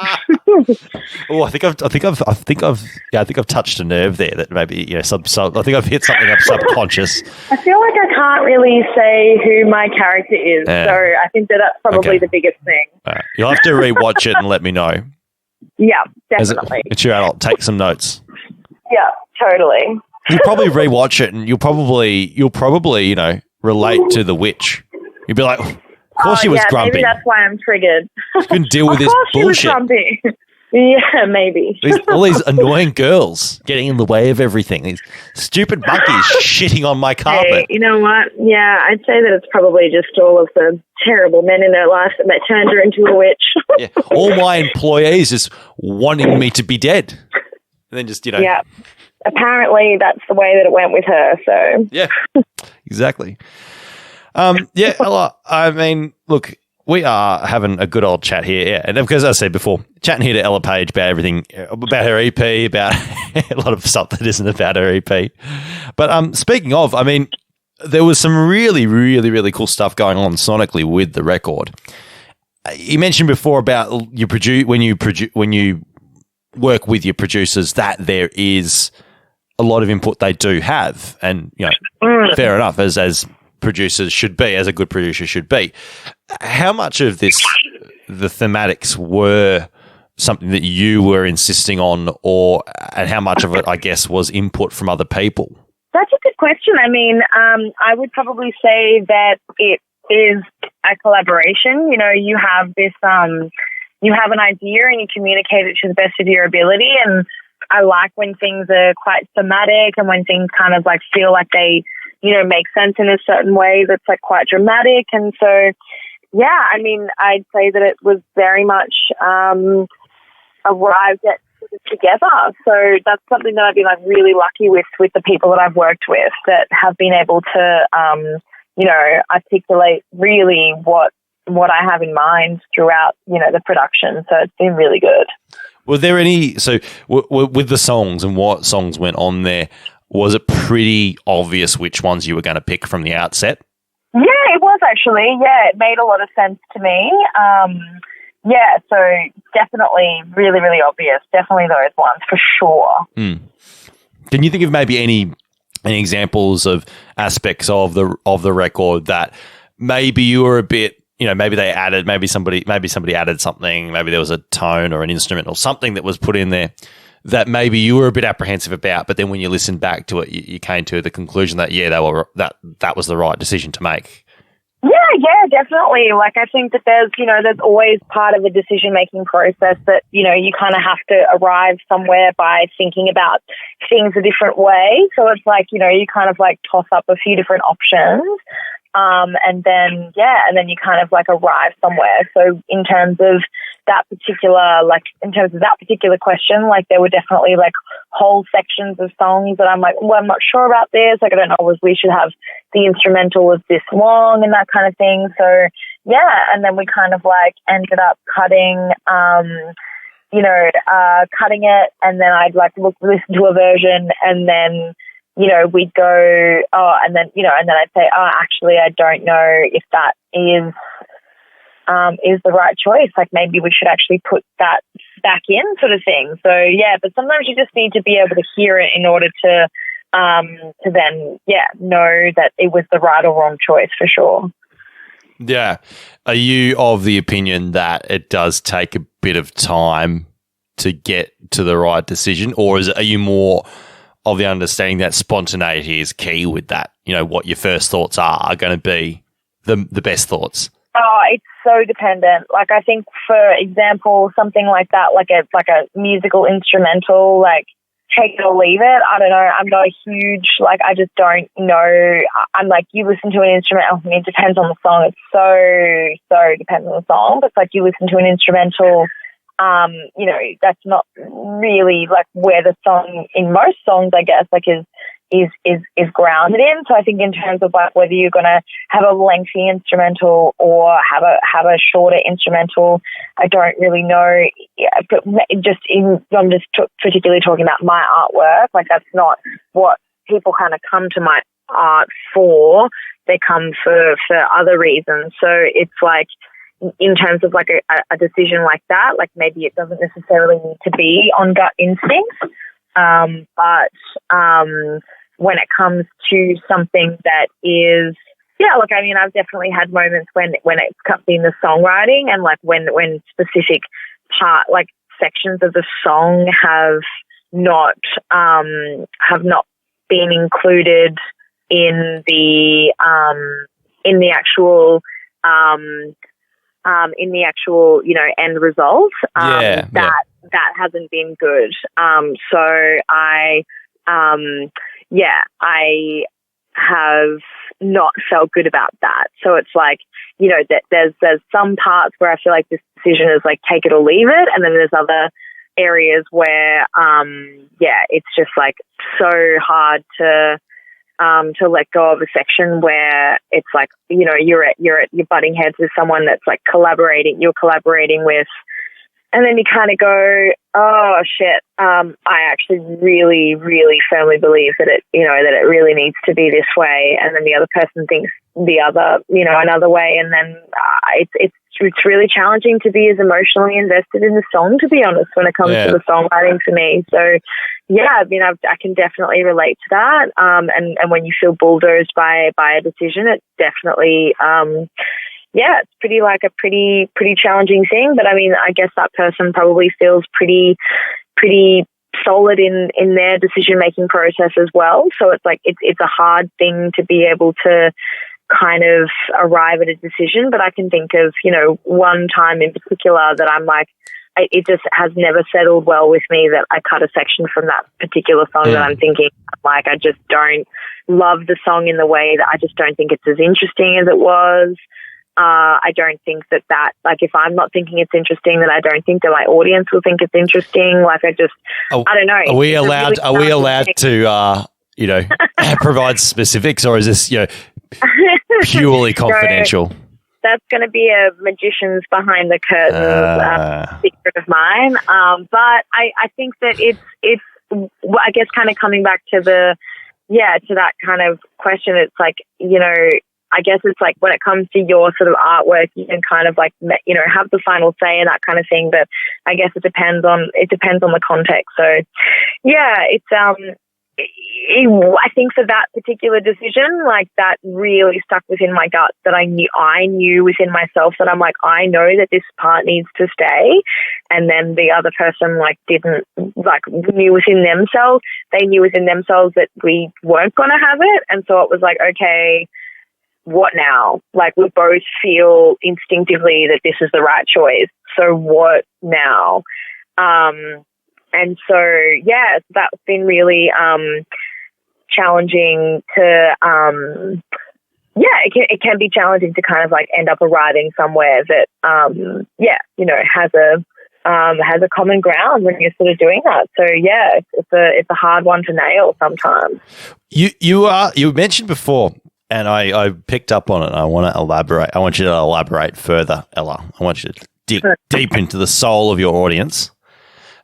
Oh, I think I've touched a nerve there that maybe, I think I've hit something up subconscious. I feel like I can't really say who my character is, so I think that's probably the biggest thing. Right. You'll have to rewatch it and let me know. Yeah, definitely. It's your adult. Take some notes. Yeah, totally. You'll probably rewatch it and you'll probably, relate to the witch. You'd be like, of course she was grumpy. Maybe that's why I'm triggered. She couldn't deal with this bullshit. Of course she was grumpy. Yeah, maybe. All these annoying girls getting in the way of everything. These stupid monkeys shitting on my carpet. Hey, you know what? Yeah, I'd say that it's probably just all of the terrible men in their life that turned her into a witch. Yeah. All my employees just wanting me to be dead. And then just, Yeah. Apparently that's the way that it went with her, so. Yeah, exactly. Ella, I mean, look, we are having a good old chat here. Yeah, and because as I said before, chatting here to Ella Page about everything, about her EP, about a lot of stuff that isn't about her EP. But speaking of, I mean, there was some really, really, really cool stuff going on sonically with the record. You mentioned before about when you work with your producers that there is a lot of input they do have, and fair enough, as producers should be, as a good producer should be. How much of this, the thematics, were something that you were insisting on, and how much of it, I guess, was input from other people? That's a good question. I mean, I would probably say that it is a collaboration. You have this, you have an idea and you communicate it to the best of your ability. And I like when things are quite thematic and when things kind of like feel like they, make sense in a certain way that's like quite dramatic. And so, yeah, I mean, I'd say that it was very much arrived at together. So that's something that I've been like really lucky with the people that I've worked with, that have been able to, articulate really what I have in mind throughout, the production. So it's been really good. Were there any, with the songs and what songs went on there, was it pretty obvious which ones you were going to pick from the outset? Yeah, it was actually. Yeah, it made a lot of sense to me. So definitely really, really obvious. Definitely those ones for sure. Mm. Can you think of maybe any examples of aspects of the record that maybe you were a bit, maybe they added, maybe somebody added something, maybe there was a tone or an instrument or something that was put in there that maybe you were a bit apprehensive about, but then when you listened back to it, you came to the conclusion that that was the right decision to make? Yeah, definitely. Like, I think that there's always part of a decision-making process that, you kind of have to arrive somewhere by thinking about things a different way. So it's like, you kind of like toss up a few different options. And then you kind of like arrive somewhere. So in terms of that particular question, like there were definitely like whole sections of songs that I'm like, well, I'm not sure about this. Like, I don't know if we should have the instrumental was this long and that kind of thing. So yeah. And then we kind of like ended up cutting it. And then I'd like listen to a version, and then, we'd go, and then I'd say, actually, I don't know if that is the right choice. Like, maybe we should actually put that back in, sort of thing. So, yeah, but sometimes you just need to be able to hear it in order to then, know that it was the right or wrong choice, for sure. Yeah. Are you of the opinion that it does take a bit of time to get to the right decision, or are you more of the understanding that spontaneity is key with that? What your first thoughts are going to be the best thoughts? Oh, it's so dependent. Like, I think, for example, something like that, like a musical instrumental, like, take it or leave it. I don't know. I'm not a huge, like, I just don't know. I'm like, you listen to an instrumental, I mean, it depends on the song. It's so depends on the song. But, like, you listen to an instrumental, that's not really like where the song, in most songs, I guess, like is grounded in. So I think in terms of like whether you're going to have a lengthy instrumental or have a shorter instrumental, I don't really know. Yeah, but I'm just particularly talking about my artwork. Like, that's not what people kind of come to my art for. They come for other reasons. So it's like, in terms of like a decision like that, like maybe it doesn't necessarily need to be on gut instinct. But when it comes to something that is, look, I mean, I've definitely had moments when it's been the songwriting, and like when specific sections of the song have not been included in the actual end result, that hasn't been good. So I have not felt good about that. So it's like, that there's some parts where I feel like this decision is like take it or leave it, and then there's other areas where it's just like so hard to let go of a section where it's like, you're butting heads with someone that's like you're collaborating with, And then you kind of go, oh shit, I actually really, really firmly believe that it really needs to be this way. And then the other person thinks the other, another way. And then it's really challenging to be as emotionally invested in the song, to be honest, when it comes to the songwriting for me. So yeah, I mean, I can definitely relate to that. And when you feel bulldozed by a decision, it's definitely, it's pretty challenging thing. But I mean, I guess that person probably feels pretty solid in their decision making process as well. So it's like it's a hard thing to be able to kind of arrive at a decision. But I can think of one time in particular that I'm like, it just has never settled well with me that I cut a section from that particular song that I'm thinking, like, I just don't love the song in the way that I just don't think it's as interesting as it was. I don't think that like, if I'm not thinking it's interesting, then I don't think that my audience will think it's interesting. Like, I don't know. Are we allowed to, provide specifics, or is this, purely confidential? So, that's going to be a magician's behind the curtains secret of mine. But I think that it's, I guess, kind of coming back to to that kind of question. It's like, I guess it's like when it comes to your sort of artwork, you can kind of like, have the final say and that kind of thing. But I guess it depends on the context. So yeah, it's, I think for that particular decision, like, that really stuck within my gut, that I knew within myself that I'm like, I know that this part needs to stay. And then the other person knew within themselves that we weren't going to have it. And so it was like, okay, what now? Like, we both feel instinctively that this is the right choice. So what now? And so, that's been really challenging to, it can be challenging to kind of like end up arriving somewhere that, has a common ground when you're sort of doing that. So yeah, it's a hard one to nail sometimes. You mentioned before, and I picked up on it. I want to elaborate. I want you to elaborate further, Ella. I want you to dig deep into the soul of your audience.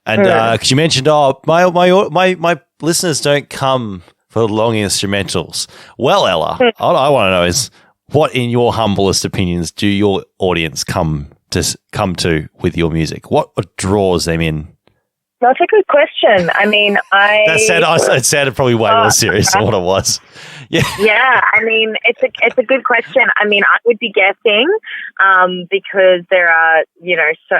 And because you mentioned, my listeners don't come for long instrumentals. Well, Ella, all I want to know is, what, in your humblest opinions, do your audience come to with your music? What draws them in? That's a good question. I mean, it sounded probably way more serious than what it was. Yeah. Yeah. I mean, it's a good question. I mean, I would be guessing, because there are, so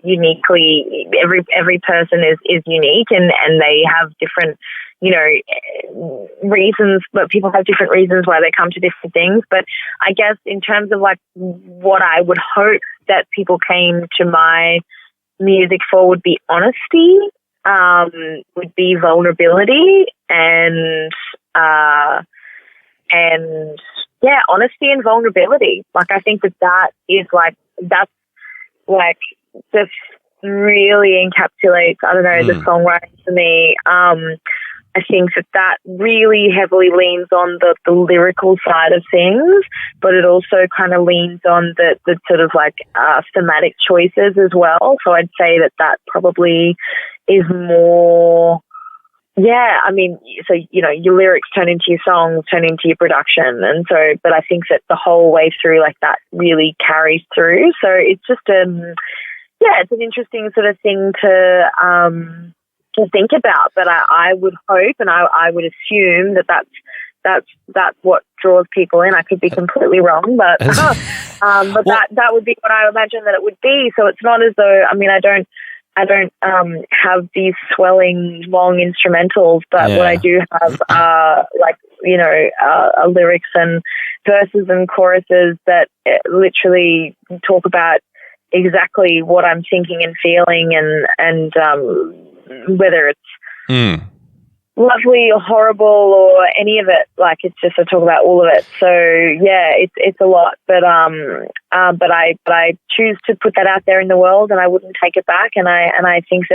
uniquely, every person is unique, and they have different, reasons, but people have different reasons why they come to different things. But I guess in terms of like what I would hope that people came to my music for would be honesty, would be vulnerability, and honesty and vulnerability. Like, I think that is like, that's like, just really encapsulates, I don't know, the songwriting for me. I think that really heavily leans on the lyrical side of things, but it also kind of leans on the sort of like thematic choices as well. So I'd say that probably is more, I mean, so, your lyrics turn into your songs, turn into your production. And so, but I think that the whole way through, like, that really carries through. So it's just, it's an interesting sort of thing to think about. But I would hope, and I would assume that's what draws people in. I could be completely wrong, but that would be what I imagine that it would be. So it's not as though, I mean, I don't have these swelling long instrumentals, but what I do have are lyrics and verses and choruses that literally talk about exactly what I'm thinking and feeling, and whether it's lovely or horrible or any of it. Like, it's just, I talk about all of it. So yeah, it's a lot, but I choose to put that out there in the world, and I wouldn't take it back. And I think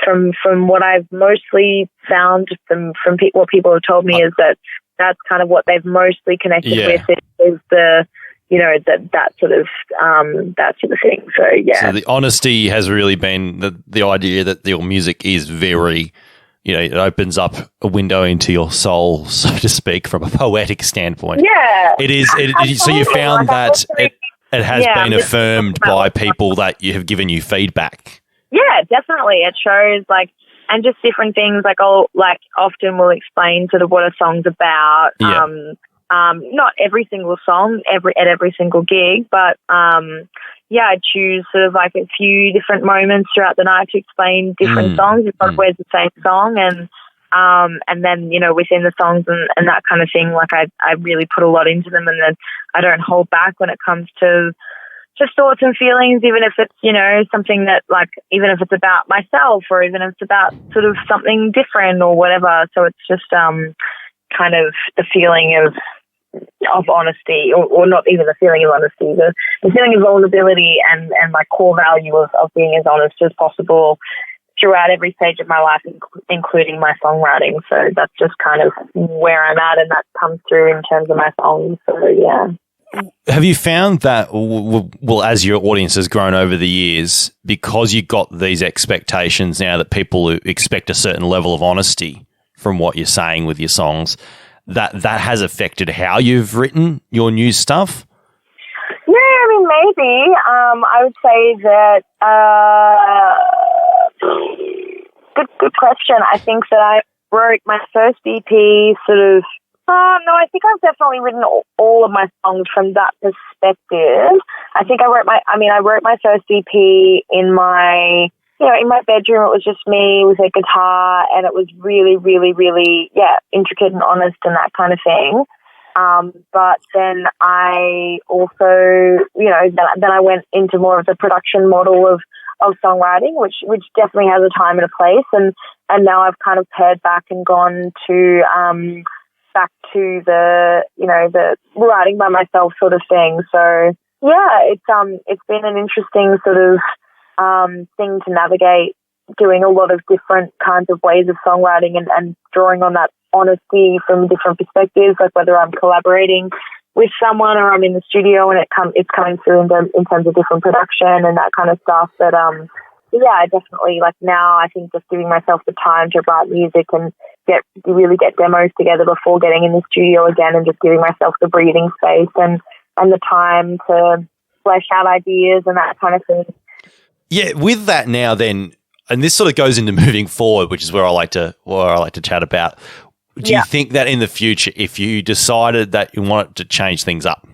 from what I've mostly found from what people have told me is that that's kind of what they've mostly connected with is the that sort of thing. So yeah. So the honesty has really been the idea that your music is very, it opens up a window into your soul, so to speak, from a poetic standpoint. Yeah. It is. So you found that it has been affirmed by people that you have given you feedback. Yeah, definitely. It shows and just different things. I'll often will explain sort of what a song's about. Yeah. Not every single song, at every single gig, but I choose sort of a few different moments throughout the night to explain different songs. It's not always the same song, and then within the songs and that kind of thing, I really put a lot into them, and then I don't hold back when it comes to just thoughts and feelings, even if it's something that even if it's about myself, or even if it's about sort of something different or whatever. So it's just kind of the feeling of honesty, or not even the feeling of honesty, the feeling of vulnerability and my core value of being as honest as possible throughout every stage of my life, including my songwriting. So that's just kind of where I'm at, and that comes through in terms of my songs. So yeah. Have you found that, well, as your audience has grown over the years, because you got these expectations now that people expect a certain level of honesty from what you're saying with your songs, that has affected how you've written your new stuff? Yeah, I mean, maybe. I would say that, good question. I think that I wrote my first EP sort of, no, I think I've definitely written all of my songs from that perspective. I think I wrote my first EP in my bedroom. It was just me with a guitar, and it was really, really, really, intricate and honest and that kind of thing. But then I also, then I went into more of the production model of songwriting, which definitely has a time and a place. And now I've kind of pared back and gone to, back to the writing by myself sort of thing. So yeah, it's been an interesting sort of thing to navigate, doing a lot of different kinds of ways of songwriting and drawing on that honesty from different perspectives, like whether I'm collaborating with someone or I'm in the studio and it's coming through in terms of different production and that kind of stuff. But I definitely now I think just giving myself the time to write music and really get demos together before getting in the studio again, and just giving myself the breathing space and the time to flesh out ideas and that kind of thing. Yeah, with that now then, and this sort of goes into moving forward, which is where I like to chat about. Do you think that in the future, if you decided that you wanted to change things up,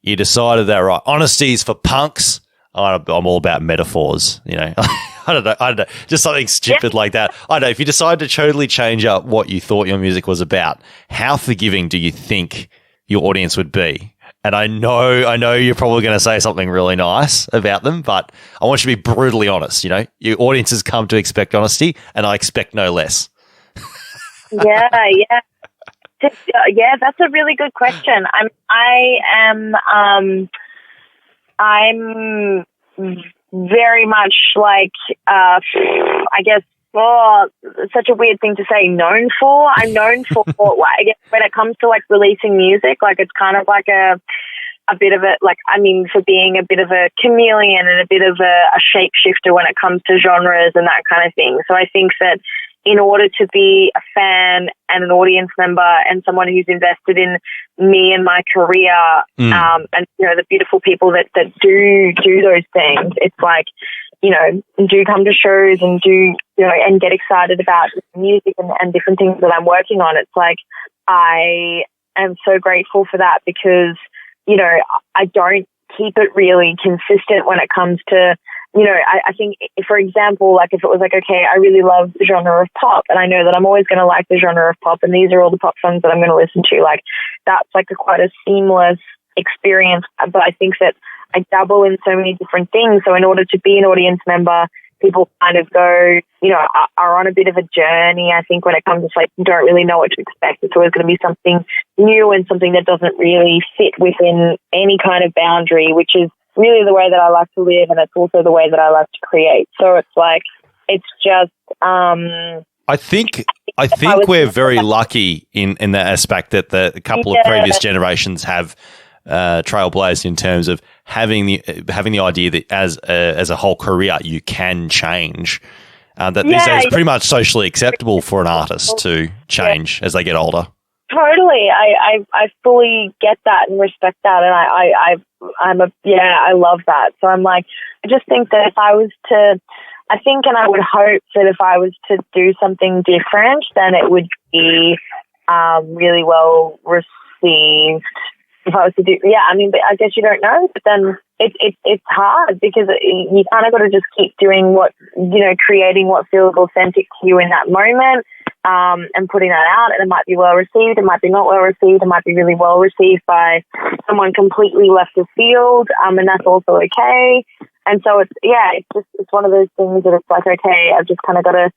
you decided that, right, honesty is for punks, I'm all about metaphors, I don't know, just something stupid like that. I don't know, if you decided to totally change up what you thought your music was about, how forgiving do you think your audience would be? And I know you're probably going to say something really nice about them, but I want you to be brutally honest. Your audience has come to expect honesty, and I expect no less. Yeah. That's a really good question. I'm very much I guess, such a weird thing to say, known for. I'm known for, I guess, when it comes to releasing music, it's kind of a bit of for being a bit of a chameleon and a bit of a shapeshifter when it comes to genres and that kind of thing. So I think that in order to be a fan and an audience member and someone who's invested in me and my career, and the beautiful people that do those things, it's do come to shows and do and get excited about music and different things that I'm working on. It's I am so grateful for that, because I don't keep it really consistent when it comes to I think, for example, if it was okay, I really love the genre of pop, and I know that I'm always going to like the genre of pop, and these are all the pop songs that I'm going to listen to. That's quite a seamless experience. But I think that I dabble in so many different things. So in order to be an audience member, people kind of go, are on a bit of a journey. I think when it comes to don't really know what to expect. It's always going to be something new and something that doesn't really fit within any kind of boundary, which is really the way that I like to live, and it's also the way that I like to create. So it's it's just. I think we're very lucky in that aspect that the couple of previous generations have trailblazed in terms of having the idea that as a whole career you can change. It's pretty much socially acceptable for an artist to change as they get older. Totally. I fully get that and respect that. And I love that. So I'm like, I just think that if I was to, I think and I would hope that if I was to do something different, then it would be really well received. If I was to do, but I guess you don't know, but then it's hard because you kind of got to just keep doing what, creating what feels authentic to you in that moment, and putting that out. And it might be well received, it might be not well received, it might be really well received by someone completely left of field, and that's also okay. And so it's one of those things that it's like, okay, I've just kind of got to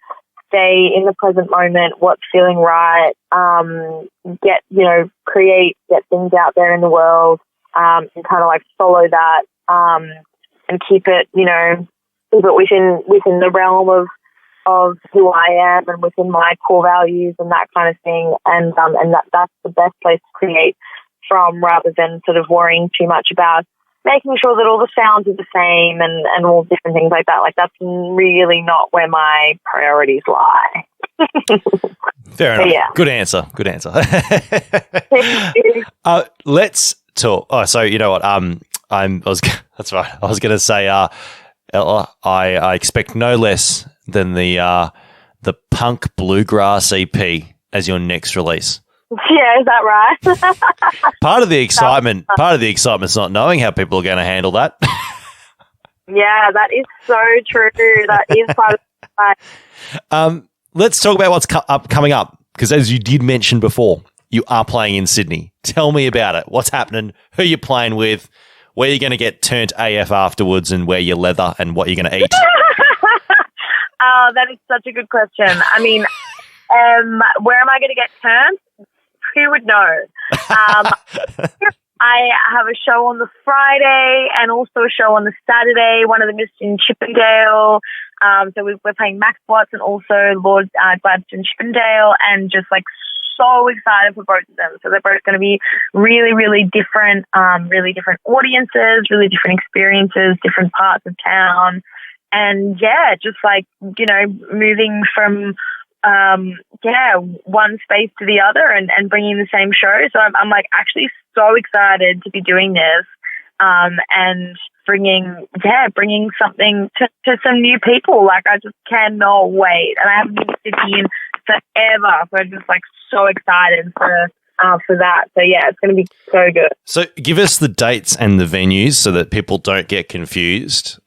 stay in the present moment, what's feeling right, create, get things out there in the world, and kind of like follow that, and keep it within the realm of who I am and within my core values and that kind of thing. And that's the best place to create from, rather than sort of worrying too much about making sure that all the sounds are the same and all different things like that. Like, that's really not where my priorities lie. Fair enough. Yeah. Good answer. Let's talk. Oh, so you know what? That's right. I was going to say, Ella, I expect no less than the punk bluegrass EP as your next release. Yeah, is that right? Part of the excitement's not knowing how people are going to handle that. Yeah, that is so true. That is part of it. Let's talk about what's coming up, because as you did mention before, you are playing in Sydney. Tell me about it. What's happening? Who you're playing with? Where you're going to get turned AF afterwards, and where your leather, and what you're going to eat? Oh, that is such a good question. I mean, where am I going to get turned? Who would know? I have a show on the Friday and also a show on the Saturday. One of them is in Chippendale. So we're playing Max Watts and also Lord Gladstone Chippendale, and just like so excited for both of them. So they're both going to be really, really different audiences, really different experiences, different parts of town. And yeah, just like, moving from one space to the other and bringing the same show. So I'm like actually so excited to be doing this, and bringing something to some new people. Like, I just cannot wait, and I haven't been to Sydney in forever, so I'm just like so excited for that. So yeah, it's going to be so good. So give us the dates and the venues so that people don't get confused.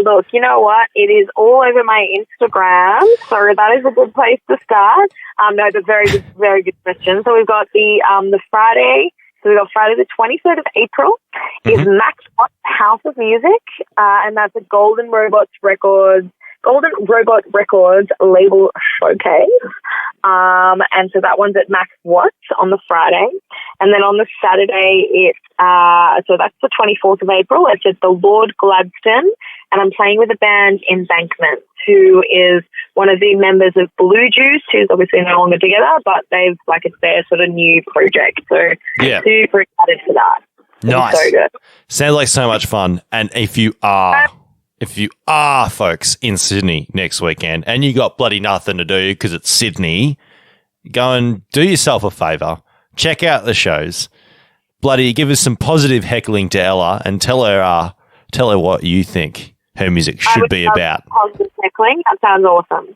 Look, you know what? It is all over my Instagram, so that is a good place to start. No, but very good question. So we've got the Friday. So we've got Friday the 23rd of April is Max Watts House of Music, and that's a Golden Robot Records label showcase. And so that one's at Max Watts on the Friday. And then on the Saturday, it's, so that's the 24th of April. It's at the Lord Gladstone. And I'm playing with a band Embankment, who is one of the members of Blue Juice, who's obviously no longer together, but it's their sort of new project. So yeah, super excited for that. Nice. So good. Sounds like so much fun. And if you are folks in Sydney next weekend and you got bloody nothing to do because it's Sydney, go and do yourself a favour. Check out the shows. Bloody give us some positive heckling to Ella and tell her what you think her music should be about. Positive heckling? That sounds awesome.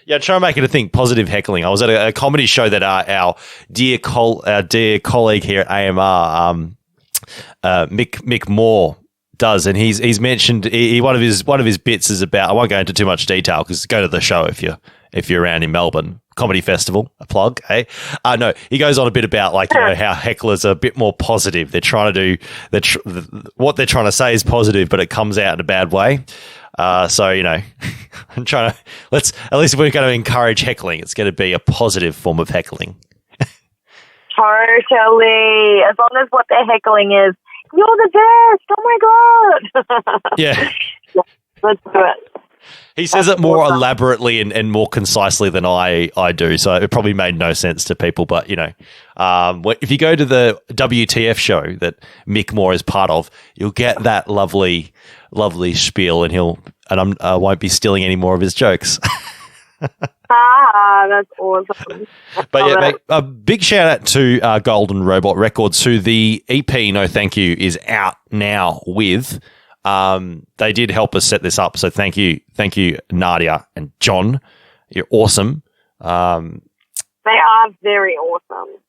Yeah, try and make it a thing, positive heckling. I was at a comedy show that our dear colleague here at AMR, Mick Moore, does, and he's mentioned one of his bits is about, I won't go into too much detail because go to the show if you're around in Melbourne Comedy Festival, a plug, hey. No, he goes on a bit about how hecklers are a bit more positive. They're trying to do what they're trying to say is positive, but it comes out in a bad way. So I'm trying to at least if we're going to encourage heckling, it's going to be a positive form of heckling. Totally, as long as what they're heckling is, "You're the best! Oh my god!" Yeah. Let's do it. He says it more elaborately and more concisely than I do, so it probably made no sense to people. But, if you go to the WTF show that Mick Moore is part of, you'll get that lovely, lovely spiel, and I won't be stealing any more of his jokes. That's awesome. But yeah, mate, a big shout out to Golden Robot Records, who the EP No Thank You is out now with. They did help us set this up, so thank you, Nadia and John. You're awesome. They are very awesome.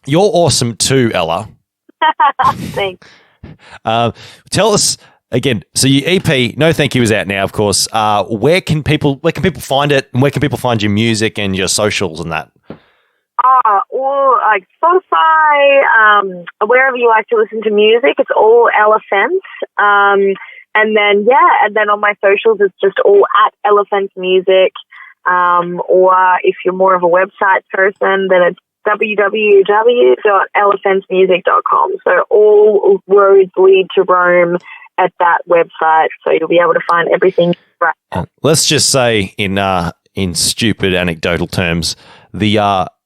You're awesome too, Ella. Thanks. Tell us again. So your EP No Thank You is out now, of course. Where can people find it, and where can people find your music and your socials and that? All like Spotify, wherever you like to listen to music, it's all Elephants. And then on my socials, it's just all at Elephants Music. Or if you're more of a website person, then it's www.elephantsmusic.com. So all roads lead to Rome at that website. So you'll be able to find everything. Right. Let's just say in stupid anecdotal terms, the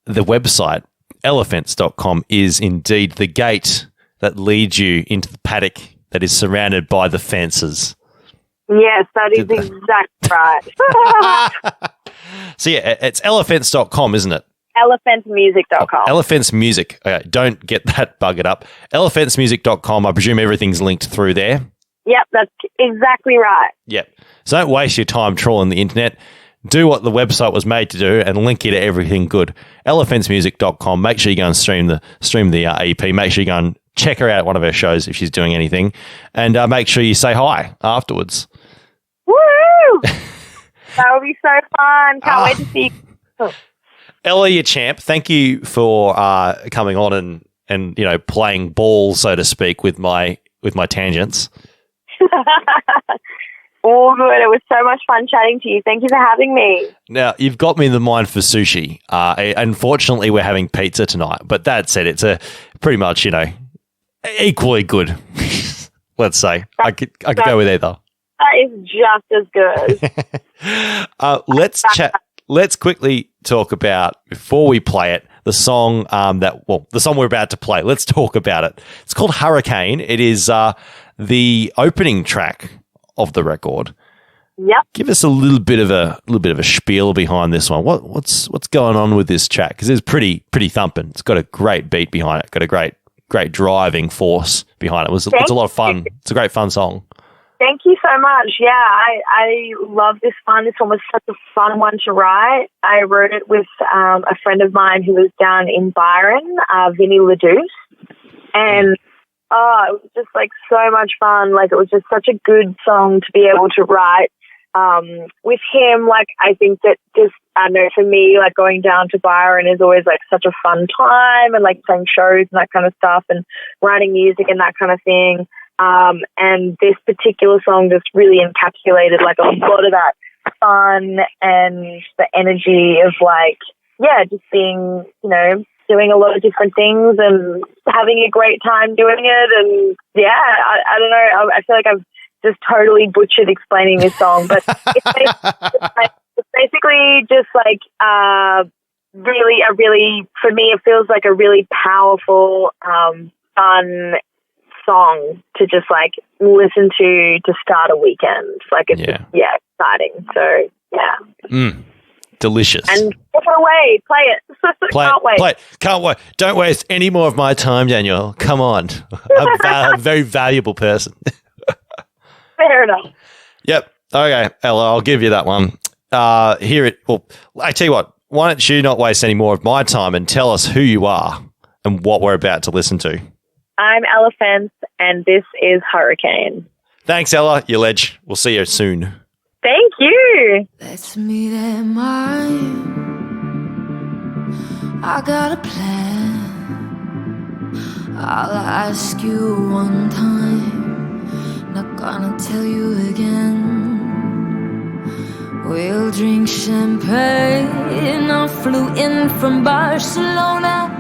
website elephants.com is indeed the gate that leads you into the paddock that is surrounded by the fences. Yes, that is exactly right. So yeah, it's elephants.com, isn't it? Elephantsmusic.com. Elephants Music. Okay, don't get that buggered up. Elephantsmusic.com. I presume everything's linked through there. Yep, that's exactly right. Yep. So don't waste your time trawling the internet. Do what the website was made to do and link you to everything good. Elephantsmusic.com. Make sure you go and stream the EP. Make sure you go and check her out at one of her shows if she's doing anything. And make sure you say hi afterwards. Woo! That would be so fun. Can't wait to see you. Ella, you champ. Thank you for coming on and playing ball, so to speak, with my tangents. All good. It was so much fun chatting to you. Thank you for having me. Now, you've got me in the mind for sushi. Unfortunately, we're having pizza tonight. But that said, it's a pretty much, equally good, let's say. I could go with either. That is just as good. Let's chat. Let's quickly talk about, before we play it, the song the song we're about to play. Let's talk about it. It's called Hurricane. It is the opening track of the record. Yep. Give us a little bit of a spiel behind this one. What's going on with this track? Because it's pretty thumping. It's got a great beat behind it. Got a great driving force behind it. It's a lot of fun. It's a great fun song. Thank you so much. Yeah, I love this one. This one was such a fun one to write. I wrote it with a friend of mine who was down in Byron, Vinny Ledouce. And it was just so much fun. It was just such a good song to be able to write with him. I think that I know for me, going down to Byron is always such a fun time, and playing shows and that kind of stuff, and writing music and that kind of thing. And this particular song just really encapsulated a lot of that fun and the energy of just being, doing a lot of different things and having a great time doing it. And I don't know, I feel like I've just totally butchered explaining this song, but it's basically just really, for me, it feels like a really powerful, fun song to just listen to start a weekend. It's exciting. So yeah. Delicious. And take it away. Play it. Can't wait. Play it. Can't wait. Don't waste any more of my time, Daniel. Come on. I'm a very valuable person. Fair enough. Yep. Okay, Ella, I'll give you that one. Well, I tell you what, why don't you not waste any more of my time and tell us who you are and what we're about to listen to. I'm Elephants, and this is Hurricane. Thanks, Ella. You ledge. We'll see you soon. Thank you. Let's meet at mine. I got a plan. I'll ask you one time, not gonna tell you again. We'll drink champagne. I flew in from Barcelona.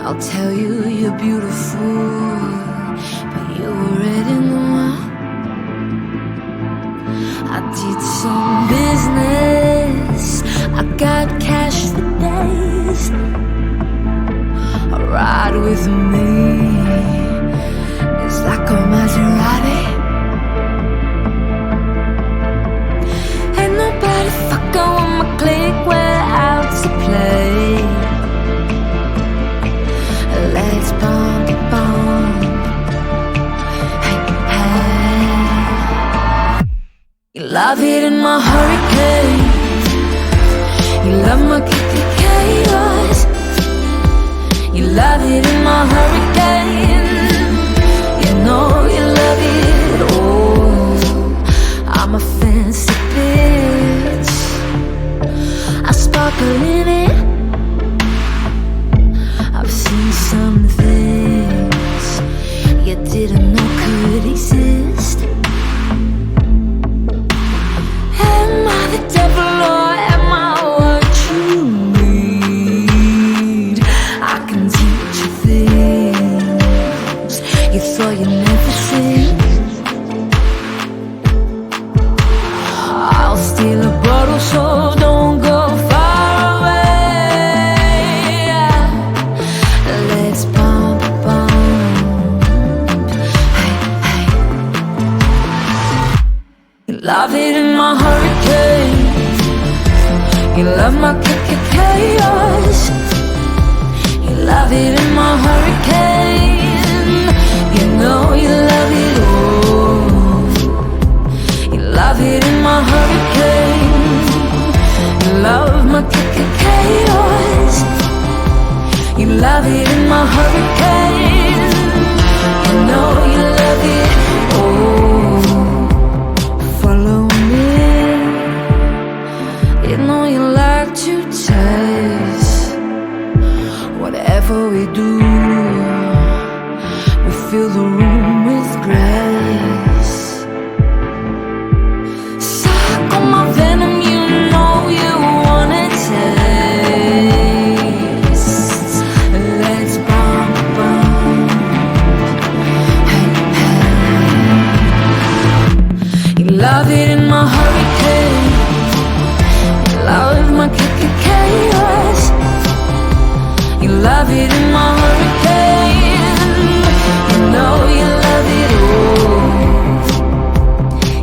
I'll tell you you're beautiful, but you were read in the wine. I did some business. I got cash for days. Ride with me. It's like a Maserati. Ain't nobody fucking with my clique. We're out to play. Let's bump, bump. Hey, hey. You love it in my hurricane. You love my chaos. You love it in my hurricane. You know you love it. Oh, I'm a fancy bitch. I sparkle in it. I've seen some things you didn't know could exist. Am I the devil or am I what you need? I can teach you things you thought you'd never see. I'll steal a bottle, so don't go far away. Let's bump, bump. Hey, hey. You love it in my hurricane. You love my chaos. You love it in my hurricane. You know you love it all. You love it in my hurricane. You love my chaos. You love it in my hurricane. You know you love it all. Follow me. You know you like to taste. Whatever we do, we fill the room with grace. Suck on my venom, you know you wanna taste. Let's bump, bump. Hey, hey. You love it in my hurricane. You love my chaos. You love it in my hurricane. You know you love it all.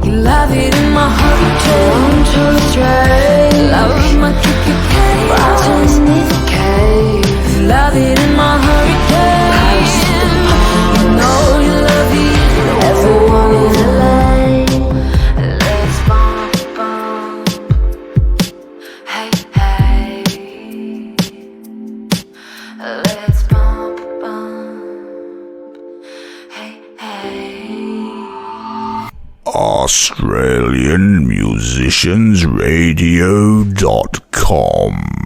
You love it in my hurricane. 1, 2, 3. You love my chaos. Underneath the cave. You love it in my hurricane. You know you love it all. Everyone in LA. Let's bump, bump. Hey, hey. Let's bump, bump. Hey, hey. AustralianMusiciansRadio.com